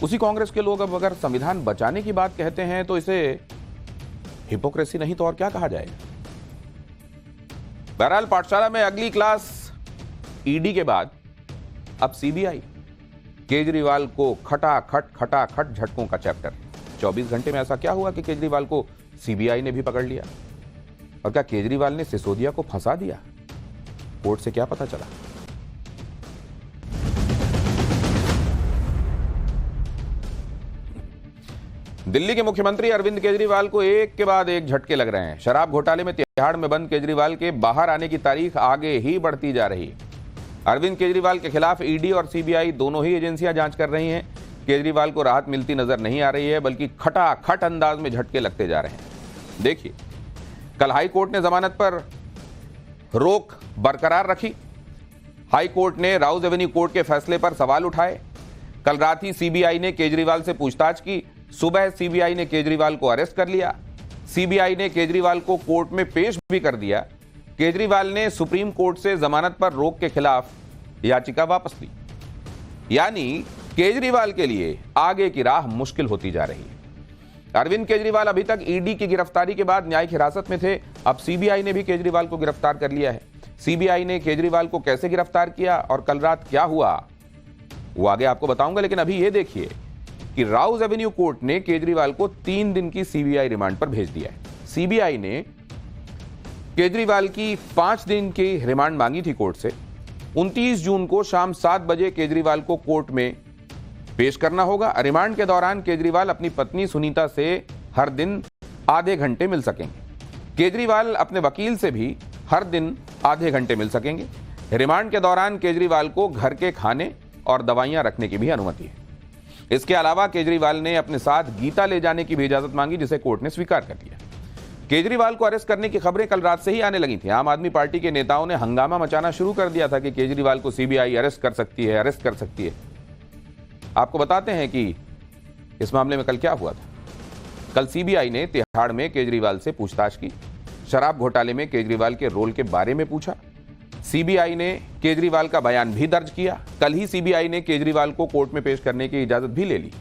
उसी कांग्रेस के लोग अब अगर संविधान बचाने की बात कहते हैं तो इसे हिपोक्रेसी नहीं तो और क्या कहा जाएगा। बहरहाल पाठशाला में अगली क्लास ईडी के बाद अब सीबीआई। केजरीवाल को खटाखट झटकों का चैप्टर। 24 घंटे में ऐसा क्या हुआ कि केजरीवाल को सीबीआई ने भी पकड़ लिया? और क्या केजरीवाल ने सिसोदिया को फंसा दिया? कोर्ट से क्या पता चला? दिल्ली के मुख्यमंत्री अरविंद केजरीवाल को एक के बाद एक झटके लग रहे हैं। शराब घोटाले में तिहाड़ में बंद केजरीवाल के बाहर आने की तारीख आगे ही बढ़ती जा रही है। अरविंद केजरीवाल के खिलाफ ईडी और सीबीआई दोनों ही एजेंसियां जांच कर रही हैं। केजरीवाल को राहत मिलती नजर नहीं आ रही है, बल्कि खटाखट अंदाज में झटके लगते जा रहे हैं। देखिए, कल हाई कोर्ट ने जमानत पर रोक बरकरार रखी। हाई कोर्ट ने राउज एवेन्यू कोर्ट के फैसले पर सवाल उठाए। कल रात ही सीबीआई ने केजरीवाल से पूछताछ की। सुबह सीबीआई ने केजरीवाल को अरेस्ट कर लिया। सीबीआई ने केजरीवाल को कोर्ट में पेश भी कर दिया। केजरीवाल ने सुप्रीम कोर्ट से जमानत पर रोक के खिलाफ याचिका वापस ली। यानी केजरीवाल के लिए आगे की राह मुश्किल होती जा रही है। अरविंद केजरीवाल अभी तक ईडी की गिरफ्तारी के बाद न्यायिक हिरासत में थे। अब सीबीआई ने भी केजरीवाल को गिरफ्तार कर लिया है। सीबीआई ने केजरीवाल को कैसे गिरफ्तार किया और कल रात क्या हुआ, वो आगे आपको बताऊंगा। लेकिन अभी ये देखिए कि राउज एवेन्यू कोर्ट ने केजरीवाल को 3 दिन की सीबीआई रिमांड पर भेज दिया है। सीबीआई ने केजरीवाल की 5 दिन की रिमांड मांगी थी कोर्ट से। 29 जून को शाम 7 बजे केजरीवाल को कोर्ट में पेश करना होगा। रिमांड के दौरान केजरीवाल अपनी पत्नी सुनीता से हर दिन आधे घंटे मिल सकेंगे। केजरीवाल अपने वकील से भी हर दिन आधे घंटे मिल सकेंगे। रिमांड के दौरान केजरीवाल को घर के खाने और दवाइयां रखने की भी अनुमति है। इसके अलावा केजरीवाल ने अपने साथ गीता ले जाने की भी इजाजत मांगी, जिसे कोर्ट ने स्वीकार कर लिया। केजरीवाल को अरेस्ट करने की खबरें कल रात से ही आने लगी थी। आम आदमी पार्टी के नेताओं ने हंगामा मचाना शुरू कर दिया था कि केजरीवाल को सीबीआई अरेस्ट कर सकती है। आपको बताते हैं कि इस मामले में कल क्या हुआ था। कल सीबीआई ने तिहाड़ में केजरीवाल से पूछताछ की। शराब घोटाले में केजरीवाल के रोल के बारे में पूछा। सीबीआई ने केजरीवाल का बयान भी दर्ज किया। कल ही सीबीआई ने केजरीवाल को कोर्ट में पेश करने की इजाजत भी ले ली।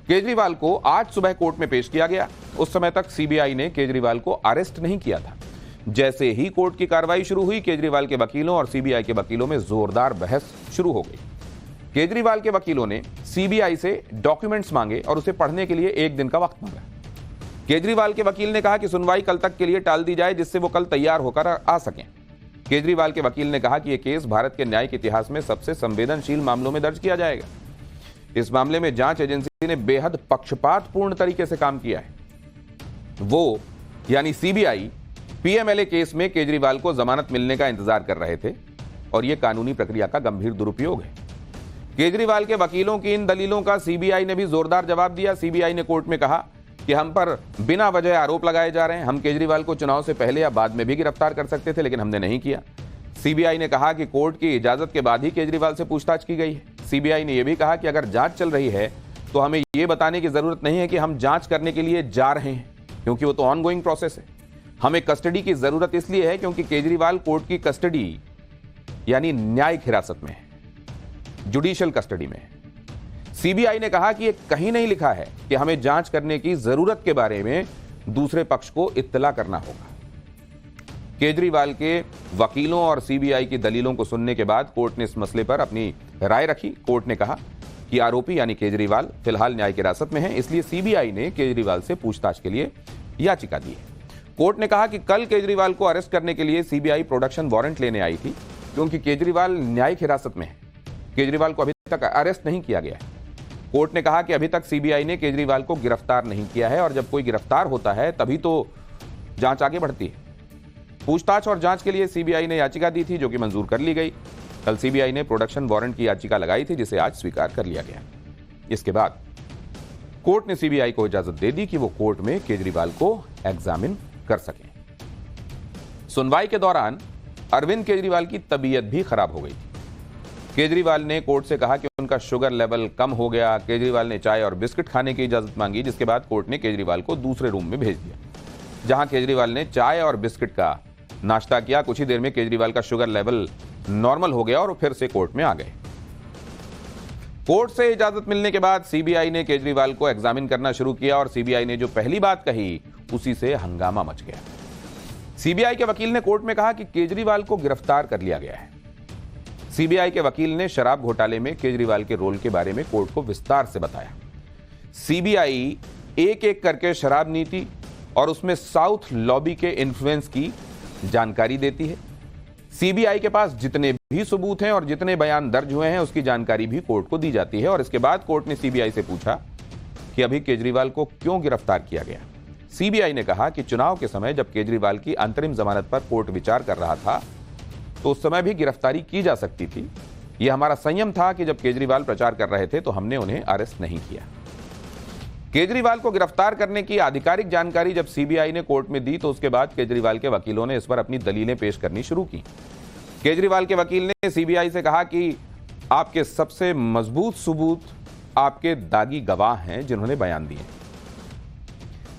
केजरीवाल को आज सुबह कोर्ट में पेश किया गया। उस समय तक सीबीआई ने केजरीवाल को अरेस्ट नहीं किया था। जैसे ही कोर्ट की कार्रवाई शुरू हुई, केजरीवाल के वकीलों और सीबीआई के वकीलों में जोरदार बहस शुरू हो गई। केजरीवाल के वकीलों ने सीबीआई से डॉक्यूमेंट्स मांगे और उसे पढ़ने के लिए 1 दिन का वक्त मांगा। केजरीवाल के वकील ने कहा कि सुनवाई कल तक के लिए टाल दी जाए, जिससे वो कल तैयार होकर आ सकें। केजरीवाल के वकील ने कहा कि यह केस भारत के न्यायिक इतिहास में सबसे संवेदनशील मामलों में दर्ज किया जाएगा। इस मामले में जांच एजेंसी ने बेहद पक्षपातपूर्ण तरीके से काम किया है। वो यानी सीबीआई पीएमएलए केस में केजरीवाल को जमानत मिलने का इंतजार कर रहे थे और यह कानूनी प्रक्रिया का गंभीर दुरुपयोग है। केजरीवाल के वकीलों की इन दलीलों का सीबीआई ने भी जोरदार जवाब दिया। सीबीआई ने कोर्ट में कहा कि हम पर बिना वजह आरोप लगाए जा रहे हैं। हम केजरीवाल को चुनाव से पहले या बाद में भी गिरफ्तार कर सकते थे, लेकिन हमने नहीं किया। सीबीआई ने कहा कि कोर्ट की इजाजत के बाद ही केजरीवाल से पूछताछ की गई है। सीबीआई ने यह भी कहा कि अगर जांच चल रही है तो हमें यह बताने की जरूरत नहीं है कि हम जांच करने के लिए जा रहे हैं, क्योंकि वो तो ऑनगोइंग प्रोसेस है। हमें कस्टडी की जरूरत इसलिए है क्योंकि केजरीवाल कोर्ट की कस्टडी यानी न्यायिक हिरासत में है, जुडिशियल कस्टडी में है। सीबीआई ने कहा कि यह कहीं नहीं लिखा है कि हमें जांच करने की जरूरत के बारे में दूसरे पक्ष को इत्तला करना होगा। केजरीवाल के वकीलों और सीबीआई की दलीलों को सुनने के बाद कोर्ट ने इस मसले पर अपनी राय रखी। कोर्ट ने कहा कि आरोपी यानी केजरीवाल फिलहाल न्यायिक हिरासत में है, इसलिए सीबीआई ने केजरीवाल से पूछताछ के लिए याचिका दी है। कोर्ट ने कहा कि कल केजरीवाल को अरेस्ट करने के लिए सीबीआई प्रोडक्शन वारंट लेने आई थी, क्योंकि केजरीवाल न्यायिक हिरासत में है। केजरीवाल को अभी तक अरेस्ट नहीं किया गया है। कोर्ट ने कहा कि अभी तक सीबीआई ने केजरीवाल को गिरफ्तार नहीं किया है और जब कोई गिरफ्तार होता है तभी तो जांच आगे बढ़ती है। पूछताछ और जांच के लिए सीबीआई ने याचिका दी थी, जो कि मंजूर कर ली गई। कल सीबीआई ने प्रोडक्शन वारंट की याचिका लगाई थी, जिसे आज स्वीकार कर लिया गया। इसके बाद कोर्ट ने सीबीआई को इजाजत दे दी कि वो कोर्ट में केजरीवाल को एग्जामिन कर सकें। सुनवाई के दौरान अरविंद केजरीवाल की तबीयत भी खराब हो गई। केजरीवाल ने कोर्ट से कहा कि उनका शुगर लेवल कम हो गया। केजरीवाल ने चाय और बिस्किट खाने की इजाजत मांगी, जिसके बाद कोर्ट ने केजरीवाल को दूसरे रूम में भेज दिया, जहां केजरीवाल ने चाय और बिस्किट का नाश्ता किया। कुछ ही देर में केजरीवाल का शुगर लेवल नॉर्मल हो गया और फिर से कोर्ट में आ गए। कोर्ट से इजाजत मिलने के बाद सीबीआई ने केजरीवाल को एग्जामिन करना शुरू किया और सीबीआई ने जो पहली बात कही उसी से हंगामा मच गया। सीबीआई के वकील ने कोर्ट में कहा कि केजरीवाल को गिरफ्तार कर लिया गया है। सीबीआई के वकील ने शराब घोटाले में केजरीवाल के रोल के बारे में कोर्ट को विस्तार से बताया। सीबीआई एक एक करके शराब नीति और उसमें साउथ लॉबी के इन्फ्लुएंस की जानकारी देती है। सीबीआई के पास जितने भी सबूत हैं और जितने बयान दर्ज हुए हैं उसकी जानकारी भी कोर्ट को दी जाती है। और इसके बाद कोर्ट ने सीबीआई से पूछा कि अभी केजरीवाल को क्यों गिरफ्तार किया गया। सीबीआई ने कहा कि चुनाव के समय जब केजरीवाल की अंतरिम जमानत पर कोर्ट विचार कर रहा था तो उस समय भी गिरफ्तारी की जा सकती थी। यह हमारा संयम था कि जब केजरीवाल प्रचार कर रहे थे तो हमने उन्हें अरेस्ट नहीं किया। केजरीवाल को गिरफ्तार करने की आधिकारिक जानकारी जब सीबीआई ने कोर्ट में दी तो उसके बाद केजरीवाल के वकीलों ने इस पर अपनी दलीलें पेश करनी शुरू की। केजरीवाल के वकील ने सीबीआई से कहा कि आपके सबसे मजबूत सबूत आपके दागी गवाह हैं जिन्होंने बयान दिए।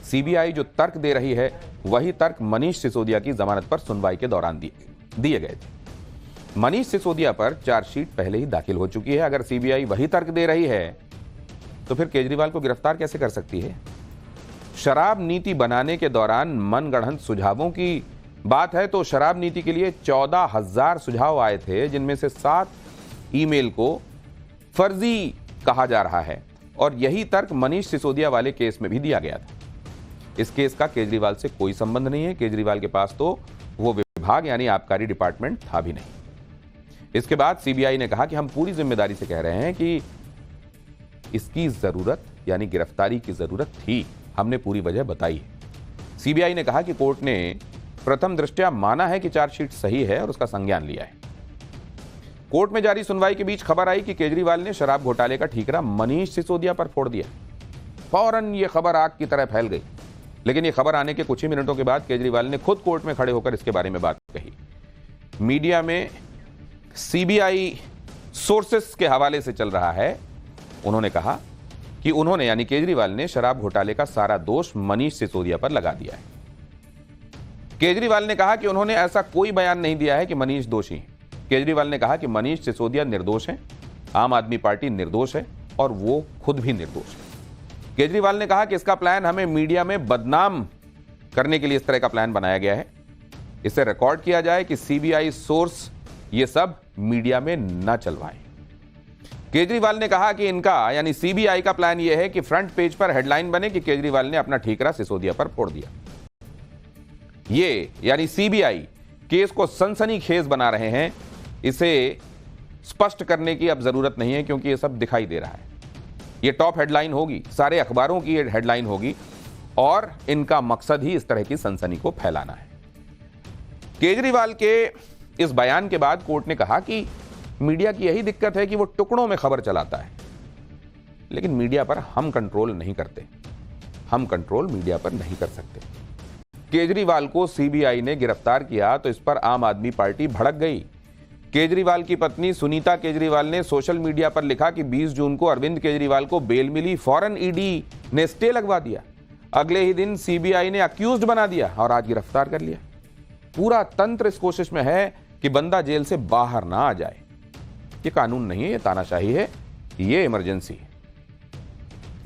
सीबीआई जो तर्क दे रही है वही तर्क मनीष सिसोदिया की जमानत पर सुनवाई के दौरान दिए गए थे। मनीष सिसोदिया पर चार्जशीट पहले ही दाखिल हो चुकी है। अगर सीबीआई वही तर्क दे रही है तो फिर केजरीवाल को गिरफ्तार कैसे कर सकती है। शराब नीति बनाने के दौरान मनगढ़ंत सुझावों की बात है तो शराब नीति के लिए 14,000 सुझाव आए थे, जिनमें से 7 ईमेल को फर्जी कहा जा रहा है और यही तर्क मनीष सिसोदिया वाले केस में भी दिया गया था। इस केस का केजरीवाल से कोई संबंध नहीं है। केजरीवाल के पास तो वो विभाग यानी आबकारी डिपार्टमेंट था भी नहीं। इसके बाद सीबीआई ने कहा कि हम पूरी जिम्मेदारी से कह रहे हैं कि इसकी जरूरत यानी गिरफ्तारी की जरूरत थी, हमने पूरी वजह बताई है। सीबीआई ने कहा कि कोर्ट ने प्रथम दृष्टया माना है कि चार्जशीट सही है और उसका संज्ञान लिया है। कोर्ट में जारी सुनवाई के बीच खबर आई कि केजरीवाल ने शराब घोटाले का ठीकरा मनीष सिसोदिया पर फोड़ दिया। फौरन यह खबर आग की तरह फैल गई, लेकिन यह खबर आने के कुछ ही मिनटों के बाद केजरीवाल ने खुद कोर्ट में खड़े होकर इसके बारे में बात कही। मीडिया में सीबीआई सोर्सेस के हवाले से चल रहा है। उन्होंने कहा कि उन्होंने यानी केजरीवाल ने शराब घोटाले का सारा दोष मनीष सिसोदिया पर लगा दिया है। केजरीवाल ने कहा कि उन्होंने ऐसा कोई बयान नहीं दिया है कि मनीष दोषी हैं। केजरीवाल ने कहा कि मनीष सिसोदिया निर्दोष हैं, आम आदमी पार्टी निर्दोष है और वो खुद भी निर्दोष है। केजरीवाल ने कहा कि इसका प्लान हमें मीडिया में बदनाम करने के लिए इस तरह का प्लान बनाया गया है। इसे रिकॉर्ड किया जाए कि सीबीआई सोर्स ये सब मीडिया में न चलवाएं। केजरीवाल ने कहा कि इनका यानी सीबीआई का प्लान यह है कि फ्रंट पेज पर हेडलाइन बने कि केजरीवाल ने अपना ठीकरा सिसोदिया पर फोड़ दिया। ये यानी सीबीआई केस को सनसनीखेज बना रहे हैं। इसे स्पष्ट करने की अब जरूरत नहीं है क्योंकि ये सब दिखाई दे रहा है। ये टॉप हेडलाइन होगी, सारे अखबारों की ये हेडलाइन होगी और इनका मकसद ही इस तरह की सनसनी को फैलाना है। केजरीवाल के इस बयान के बाद कोर्ट ने कहा कि मीडिया की यही दिक्कत है कि वो टुकड़ों में खबर चलाता है, लेकिन मीडिया पर हम कंट्रोल नहीं करते। हम कंट्रोल मीडिया पर नहीं कर सकते। केजरीवाल को सीबीआई ने गिरफ्तार किया तो इस पर आम आदमी पार्टी भड़क गई। केजरीवाल की पत्नी सुनीता केजरीवाल ने सोशल मीडिया पर लिखा कि 20 जून को अरविंद केजरीवाल को बेल मिली, फौरन ईडी ने स्टे लगवा दिया। अगले ही दिन सीबीआई ने अक्यूज्ड बना दिया और आज गिरफ्तार कर लिया। पूरा तंत्र इस कोशिश में है कि बंदा जेल से बाहर ना आ जाए। ये कानून नहीं है, ये तानाशाही है, ये इमरजेंसी है।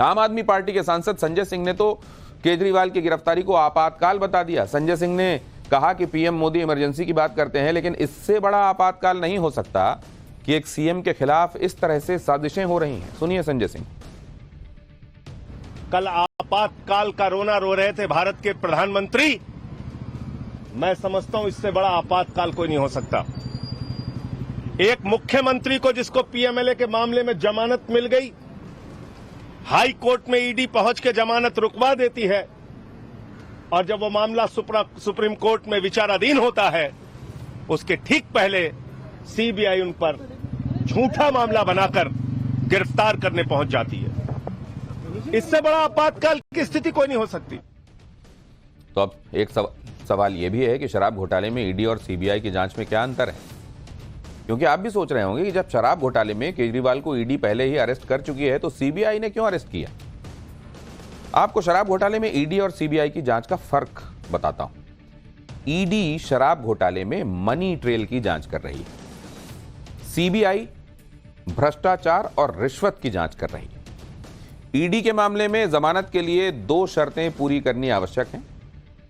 आम आदमी पार्टी के सांसद संजय सिंह ने तो केजरीवाल की गिरफ्तारी को आपातकाल बता दिया। संजय सिंह ने कहा कि पीएम मोदी इमरजेंसी की बात करते हैं, लेकिन इससे बड़ा आपातकाल नहीं हो सकता कि एक सीएम के खिलाफ इस तरह से साजिशें हो रही हैं। सुनिए संजय सिंह। कल आपातकाल का रोना रो रहे थे भारत के प्रधानमंत्री। मैं समझता हूं इससे बड़ा आपातकाल कोई नहीं हो सकता। एक मुख्यमंत्री को जिसको पीएमएलए के मामले में जमानत मिल गई, हाई कोर्ट में ईडी पहुंच के जमानत रुकवा देती है, और जब वो मामला सुप्रीम कोर्ट में विचाराधीन होता है, उसके ठीक पहले सीबीआई उन पर झूठा मामला बनाकर गिरफ्तार करने पहुंच जाती है। इससे बड़ा आपातकाल की स्थिति कोई नहीं हो सकती। तो अब एक सवाल यह भी है कि शराब घोटाले में ईडी और सीबीआई की जांच में क्या अंतर है? क्योंकि आप भी सोच रहे होंगे कि जब शराब घोटाले में केजरीवाल को ईडी पहले ही अरेस्ट कर चुकी है तो सीबीआई ने क्यों अरेस्ट किया। आपको शराब घोटाले में ईडी और सीबीआई की जांच का फर्क बताता हूं। ईडी शराब घोटाले में मनी ट्रेल की जांच कर रही है, सीबीआई भ्रष्टाचार और रिश्वत की जांच कर रही है। ईडी के मामले में जमानत के लिए 2 शर्तें पूरी करनी आवश्यक हैं।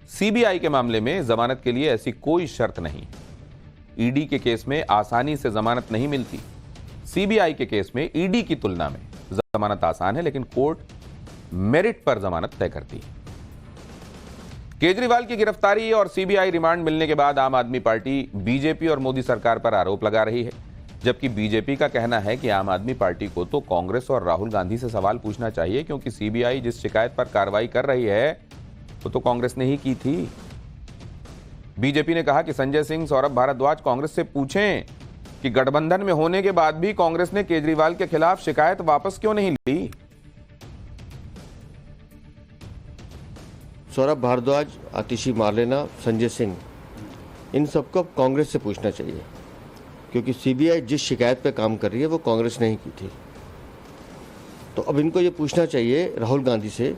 सीबीआई के मामले में जमानत के लिए ऐसी कोई शर्त नहीं। ईडी के केस में आसानी से जमानत नहीं मिलती। सीबीआई के केस में ईडी की तुलना में जमानत आसान है, लेकिन कोर्ट मेरिट पर जमानत तय करती है। केजरीवाल की गिरफ्तारी और सीबीआई रिमांड मिलने के बाद आम आदमी पार्टी बीजेपी और मोदी सरकार पर आरोप लगा रही है, जबकि बीजेपी का कहना है कि आम आदमी पार्टी को तो कांग्रेस और राहुल गांधी से सवाल पूछना चाहिए, क्योंकि सीबीआई जिस शिकायत पर कार्रवाई कर रही है वो तो कांग्रेस ने ही की थी। बीजेपी ने कहा कि संजय सिंह, सौरभ भारद्वाज कांग्रेस से पूछें कि गठबंधन में होने के बाद भी कांग्रेस ने केजरीवाल के खिलाफ शिकायत वापस क्यों नहीं ली। सौरभ भारद्वाज, आतिशी मार्लेना, संजय सिंह, इन सबको कांग्रेस से पूछना चाहिए, क्योंकि सीबीआई जिस शिकायत पे काम कर रही है वो कांग्रेस ने ही की थी। तो अब इनको ये पूछना चाहिए राहुल गांधी से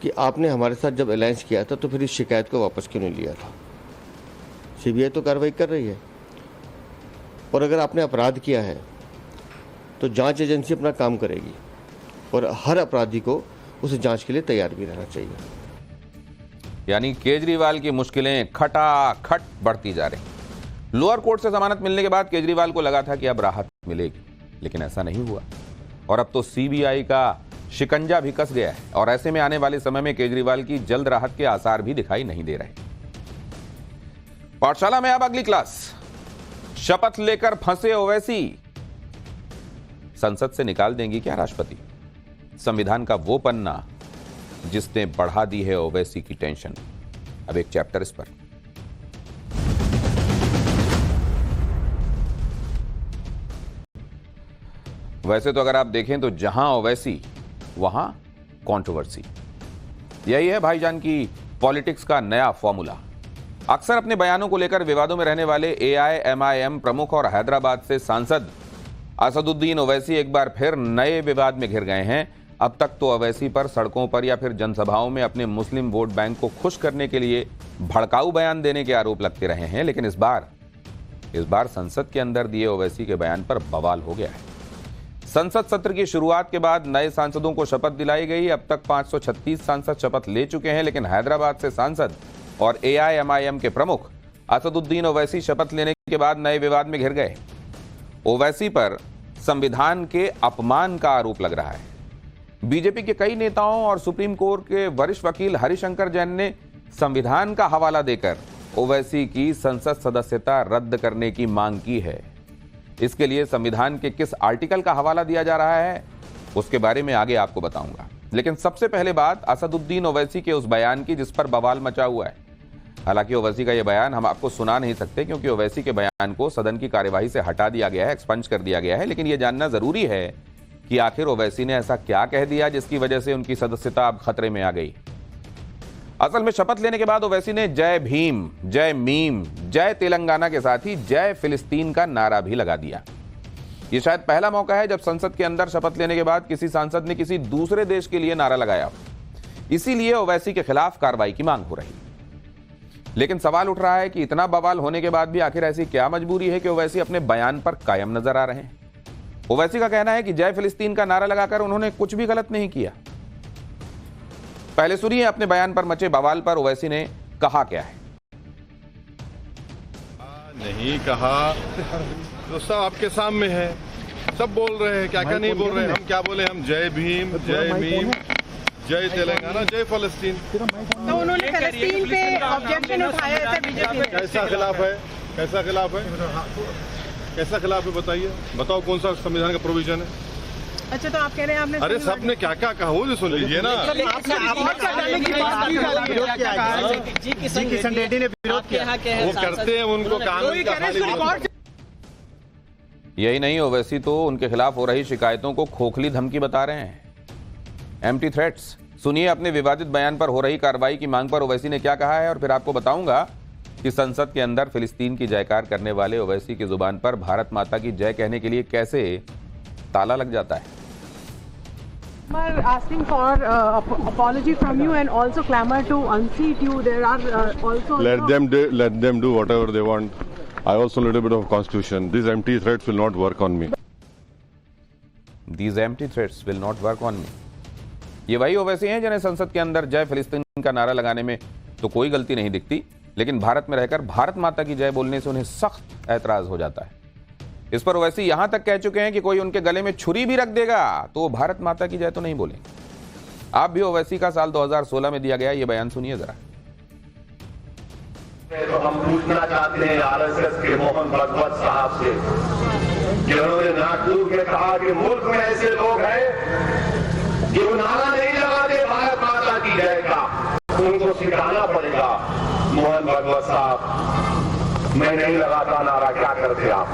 कि आपने हमारे साथ जब अलायंस किया था तो फिर इस शिकायत को वापस क्यों नहीं लिया था। सीबीआई तो कार्रवाई कर रही है, और अगर आपने अपराध किया है तो जांच एजेंसी अपना काम करेगी, और हर अपराधी को उस जांच के लिए तैयार भी रहना चाहिए। यानी केजरीवाल की मुश्किलें खटाखट बढ़ती जा रही। लोअर कोर्ट से जमानत मिलने के बाद केजरीवाल को लगा था कि अब राहत मिलेगी, लेकिन ऐसा नहीं हुआ, और अब तो सीबीआई का शिकंजा भी कस गया है, और ऐसे में आने वाले समय में केजरीवाल की जल्द राहत के आसार भी दिखाई नहीं दे रहे। पाठशाला में अब अगली क्लास। शपथ लेकर फंसे ओवैसी संसद से निकाल देंगी क्या राष्ट्रपति? संविधान का वो पन्ना जिसने बढ़ा दी है ओवैसी की टेंशन। अब एक चैप्टर इस पर। वैसे तो अगर आप देखें तो जहां ओवैसी वहां कंट्रोवर्सी। यही है भाईजान की पॉलिटिक्स का नया फॉर्मूला। अक्सर अपने बयानों को लेकर विवादों में रहने वाले एआईएमआईएम प्रमुख और हैदराबाद से सांसद असदुद्दीन ओवैसी एक बार फिर नए विवाद में घिर गए हैं। अब तक तो ओवैसी पर सड़कों पर या फिर जनसभाओं में अपने मुस्लिम वोट बैंक को खुश करने के लिए भड़काऊ बयान देने के आरोप लगते रहे हैं, लेकिन इस बार संसद के अंदर दिए ओवैसी के बयान पर बवाल हो गया है। संसद सत्र की शुरुआत के बाद नए सांसदों को शपथ दिलाई गई। अब तक 536 सांसद शपथ ले चुके हैं, लेकिन हैदराबाद से सांसद और एआईएमआईएम के प्रमुख असदुद्दीन ओवैसी शपथ लेने के बाद नए विवाद में घिर गए। ओवैसी पर संविधान के अपमान का आरोप लग रहा है। बीजेपी के कई नेताओं और सुप्रीम कोर्ट के वरिष्ठ वकील हरिशंकर जैन ने संविधान का हवाला देकर ओवैसी की संसद सदस्यता रद्द करने की मांग की है। इसके लिए संविधान के किस आर्टिकल का हवाला दिया जा रहा है उसके बारे में आगे आपको बताऊंगा, लेकिन सबसे पहले बात असदुद्दीन ओवैसी के उस बयान की जिस पर बवाल मचा हुआ है। हालांकि ओवैसी का यह बयान हम आपको सुना नहीं सकते, क्योंकि ओवैसी के बयान को सदन की कार्यवाही से हटा दिया गया है, एक्सपंज कर दिया गया है। लेकिन यह जानना जरूरी है कि आखिर ओवैसी ने ऐसा क्या कह दिया जिसकी वजह से उनकी सदस्यता अब खतरे में आ गई। असल में शपथ लेने के बाद ओवैसी ने जय भीम, जय मीम, जय तेलंगाना के साथ ही जय फिलिस्तीन का नारा भी लगा दिया। यह शायद पहला मौका है जब संसद के अंदर शपथ लेने के बाद किसी सांसद ने किसी दूसरे देश के लिए नारा लगाया। इसीलिए ओवैसी के खिलाफ कार्रवाई की मांग हो रही। लेकिन सवाल उठ रहा है कि इतना बवाल होने के बाद भी आखिर ऐसी क्या मजबूरी है कि ओवैसी अपने बयान पर कायम नजर आ रहे हैं। ओवैसी का कहना है कि जय फिलिस्तीन का नारा लगाकर उन्होंने कुछ भी गलत नहीं किया। पहले सुनिए अपने बयान पर मचे बवाल पर ओवैसी ने कहा क्या है। नहीं कहा तो सब आपके सामने है, सब बोल रहे हैं, क्या क्या नहीं बोल रहे हैं। हम क्या बोले, हम जय भीम, जय मीम, जय तेलंगाना, जय फलस्तीन। तो उन्होंने फलस्तीन पे ऑब्जेक्शन उठाया है बीजेपी। कैसा खिलाफ है, कैसा खिलाफ है, कैसा खिलाफ है बताइए, बताओ कौन सा संविधान का प्रोविजन है। अच्छा, तो आप कह रहे हैं आपने, अरे सबने क्या क्या कहा वो जो सुन लीजिए ना। जी किशन रेड्डी ने विरोध किया, वो करते हैं, उनको कानून का खाली। यही नहीं, ओवैसी तो उनके खिलाफ हो रही शिकायतों को खोखली धमकी बता रहे हैं, एम्प्टी थ्रेट्स। सुनिए अपने विवादित बयान पर हो रही कार्रवाई की मांग पर ओवैसी ने क्या कहा है, और फिर आपको बताऊंगा कि संसद के अंदर फिलिस्तीन की जयकार करने वाले ओवैसी की जुबान पर भारत माता की जय कहने के लिए कैसे ताला लग जाता है। asking for apology from you and also clamor to unseat you. There are also let them do whatever they want. I also a little bit of constitution. These empty threats will not work on me. These empty threats will not work on me. ये वही ओवैसी हैं जिन्हें संसद के अंदर जय फिलिस्तीन का नारा लगाने में तो कोई गलती नहीं दिखती, लेकिन भारत में रहकर भारत माता की जय बोलने से उन्हें सख्त ऐतराज हो जाता है। इस पर ओवैसी यहां तक कह चुके हैं कि कोई उनके गले में छुरी भी रख देगा तो वो भारत माता की जय तो नहीं बोलेंगे। आप भी ओवैसी का साल 2016 में दिया गया ये बयान सुनिए जरा। तो हम पूछना चाहते हैं आरएसएस के मोहन भागवत साहब से, जिन्होंने नागपुर में कहा कि मुल्क में ऐसे लोग हैं जो नारा नहीं लगाते भारत माता की जय का, उनको सिखाना पड़ेगा। मोहन भागवत साहब, मैं नहीं लगाता नारा, क्या करते आप?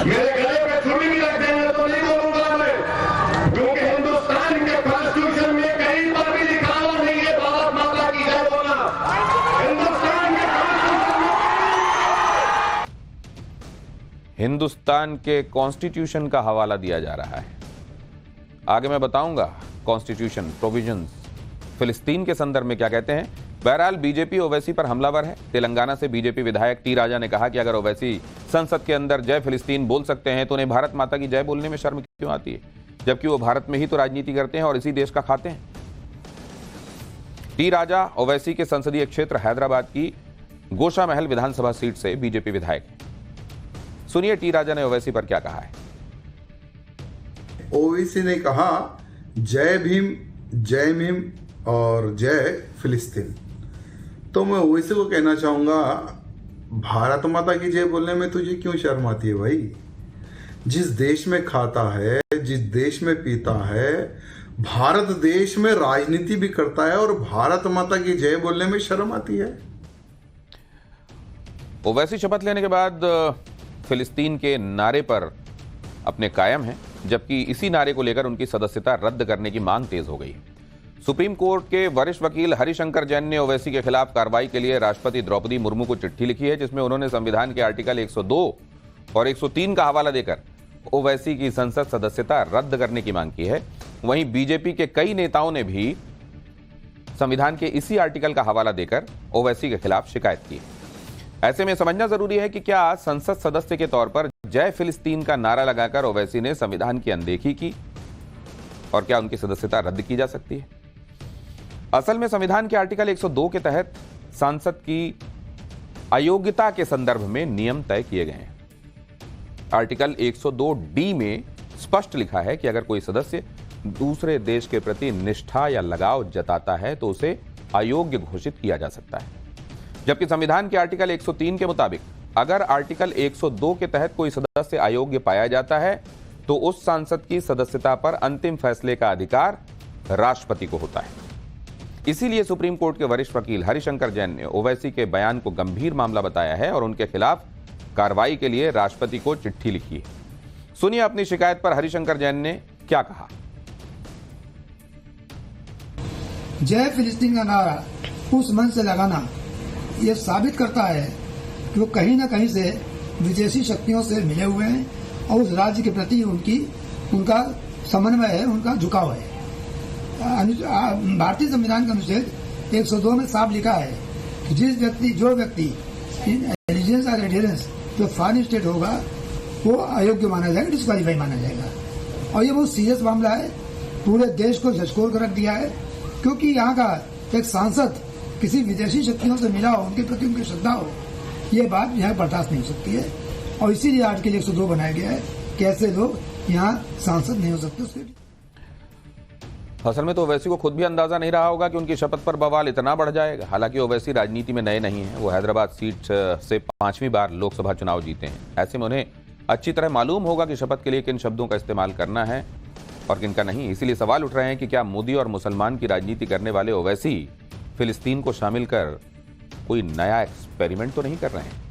मेरे गले में छुरी भी रख देंगे तो नहीं बोलूंगा मैं, क्योंकि हिंदुस्तान के कॉन्स्टिट्यूशन में कहीं पर भी लिखा हुआ नहीं है भारत माता की जय बोलना। हिंदुस्तान के कॉन्स्टिट्यूशन का हवाला दिया जा रहा है। आगे मैं बताऊंगा कॉन्स्टिट्यूशन प्रोविजंस फिलिस्तीन के संदर्भ में क्या कहते हैं। बहरहाल बीजेपी ओवैसी पर हमलावर है। तेलंगाना से बीजेपी विधायक टी राजा ने कहा कि अगर ओवैसी संसद के अंदर जय फिलिस्तीन बोल सकते हैं तो उन्हें भारत माता की जय बोलने में शर्म क्यों आती है, जबकि वो भारत में ही तो राजनीति करते हैं और इसी देश का खाते हैं। टी राजा ओवैसी के संसदीय क्षेत्र हैदराबाद की गोशामहल विधानसभा सीट से बीजेपी विधायक हैं। सुनिए टी राजा ने ओवैसी पर क्या कहा है। ओवैसी ने कहा जय भीम, जय मीम और जय फिलिस्तीन। तो मैं ओवैसी को कहना चाहूंगा, भारत माता की जय बोलने में तुझे क्यों शर्म आती है भाई? जिस देश में खाता है, जिस देश में पीता है, भारत देश में राजनीति भी करता है और भारत माता की जय बोलने में शर्म आती है। ओवैसी शपथ लेने के बाद फिलिस्तीन के नारे पर अपने कायम हैं, जबकि इसी नारे को लेकर उनकी सदस्यता रद्द करने की मांग तेज हो गई। सुप्रीम कोर्ट के वरिष्ठ वकील हरिशंकर जैन ने ओवैसी के खिलाफ कार्रवाई के लिए राष्ट्रपति द्रौपदी मुर्मू को चिट्ठी लिखी है, जिसमें उन्होंने संविधान के आर्टिकल 102 और 103 का हवाला देकर ओवैसी की संसद सदस्यता रद्द करने की मांग की है। वहीं बीजेपी के कई नेताओं ने भी संविधान के इसी आर्टिकल का हवाला देकर ओवैसी के खिलाफ शिकायत की है। ऐसे में समझना जरूरी है कि क्या संसद सदस्य के तौर पर जय फिलिस्तीन का नारा लगाकर ओवैसी ने संविधान की अनदेखी की और क्या उनकी सदस्यता रद्द की जा सकती है। असल में संविधान के आर्टिकल 102 के तहत सांसद की अयोग्यता के संदर्भ में नियम तय किए गए हैं। आर्टिकल 102D में स्पष्ट लिखा है कि अगर कोई सदस्य दूसरे देश के प्रति निष्ठा या लगाव जताता है तो उसे अयोग्य घोषित किया जा सकता है, जबकि संविधान के आर्टिकल 103 के मुताबिक अगर आर्टिकल 102 के तहत कोई सदस्य अयोग्य पाया जाता है तो उस सांसद की सदस्यता पर अंतिम फैसले का अधिकार राष्ट्रपति को होता है। इसीलिए सुप्रीम कोर्ट के वरिष्ठ वकील हरिशंकर जैन ने ओवैसी के बयान को गंभीर मामला बताया है और उनके खिलाफ कार्रवाई के लिए राष्ट्रपति को चिट्ठी लिखी है। सुनिए अपनी शिकायत पर हरिशंकर जैन ने क्या कहा। जय फिलिस्तीन का नारा उस मन से लगाना यह साबित करता है कि वो कहीं ना कहीं से विदेशी शक्तियों से मिले हुए हैं और उस राज्य के प्रति उनका समन्वय है, उनका झुकाव है। भारतीय संविधान के अनुच्छेद 102 में साफ लिखा है कि जो व्यक्ति एलिजेंस और एडहेरेंस जो फॉरेन स्टेट होगा वो अयोग्य माना जाएगा, डिस्क्वालीफाई माना जाएगा। और ये बहुत सीरियस मामला है, पूरे देश को झकझोर कर रख दिया है, क्योंकि यहाँ का एक सांसद किसी विदेशी शक्तियों से मिला हो, उनके प्रति उनकी श्रद्धा हो, ये बात यहाँ बर्दाश्त नहीं हो सकती है और इसीलिए आर्टिकल 102 बनाया गया है कि ऐसे लोग यहाँ सांसद नहीं हो सकते। उसके असल में तो ओवैसी को खुद भी अंदाजा नहीं रहा होगा कि उनकी शपथ पर बवाल इतना बढ़ जाएगा। हालांकि ओवैसी राजनीति में नए नहीं हैं, वो हैदराबाद सीट से 5वीं बार लोकसभा चुनाव जीते हैं। ऐसे में उन्हें अच्छी तरह मालूम होगा कि शपथ के लिए किन शब्दों का इस्तेमाल करना है और किनका नहीं। इसीलिए सवाल उठ रहे हैं कि क्या मोदी और मुसलमान की राजनीति करने वाले ओवैसी फिलिस्तीन को शामिल कर कोई नया एक्सपेरिमेंट तो नहीं कर रहे हैं।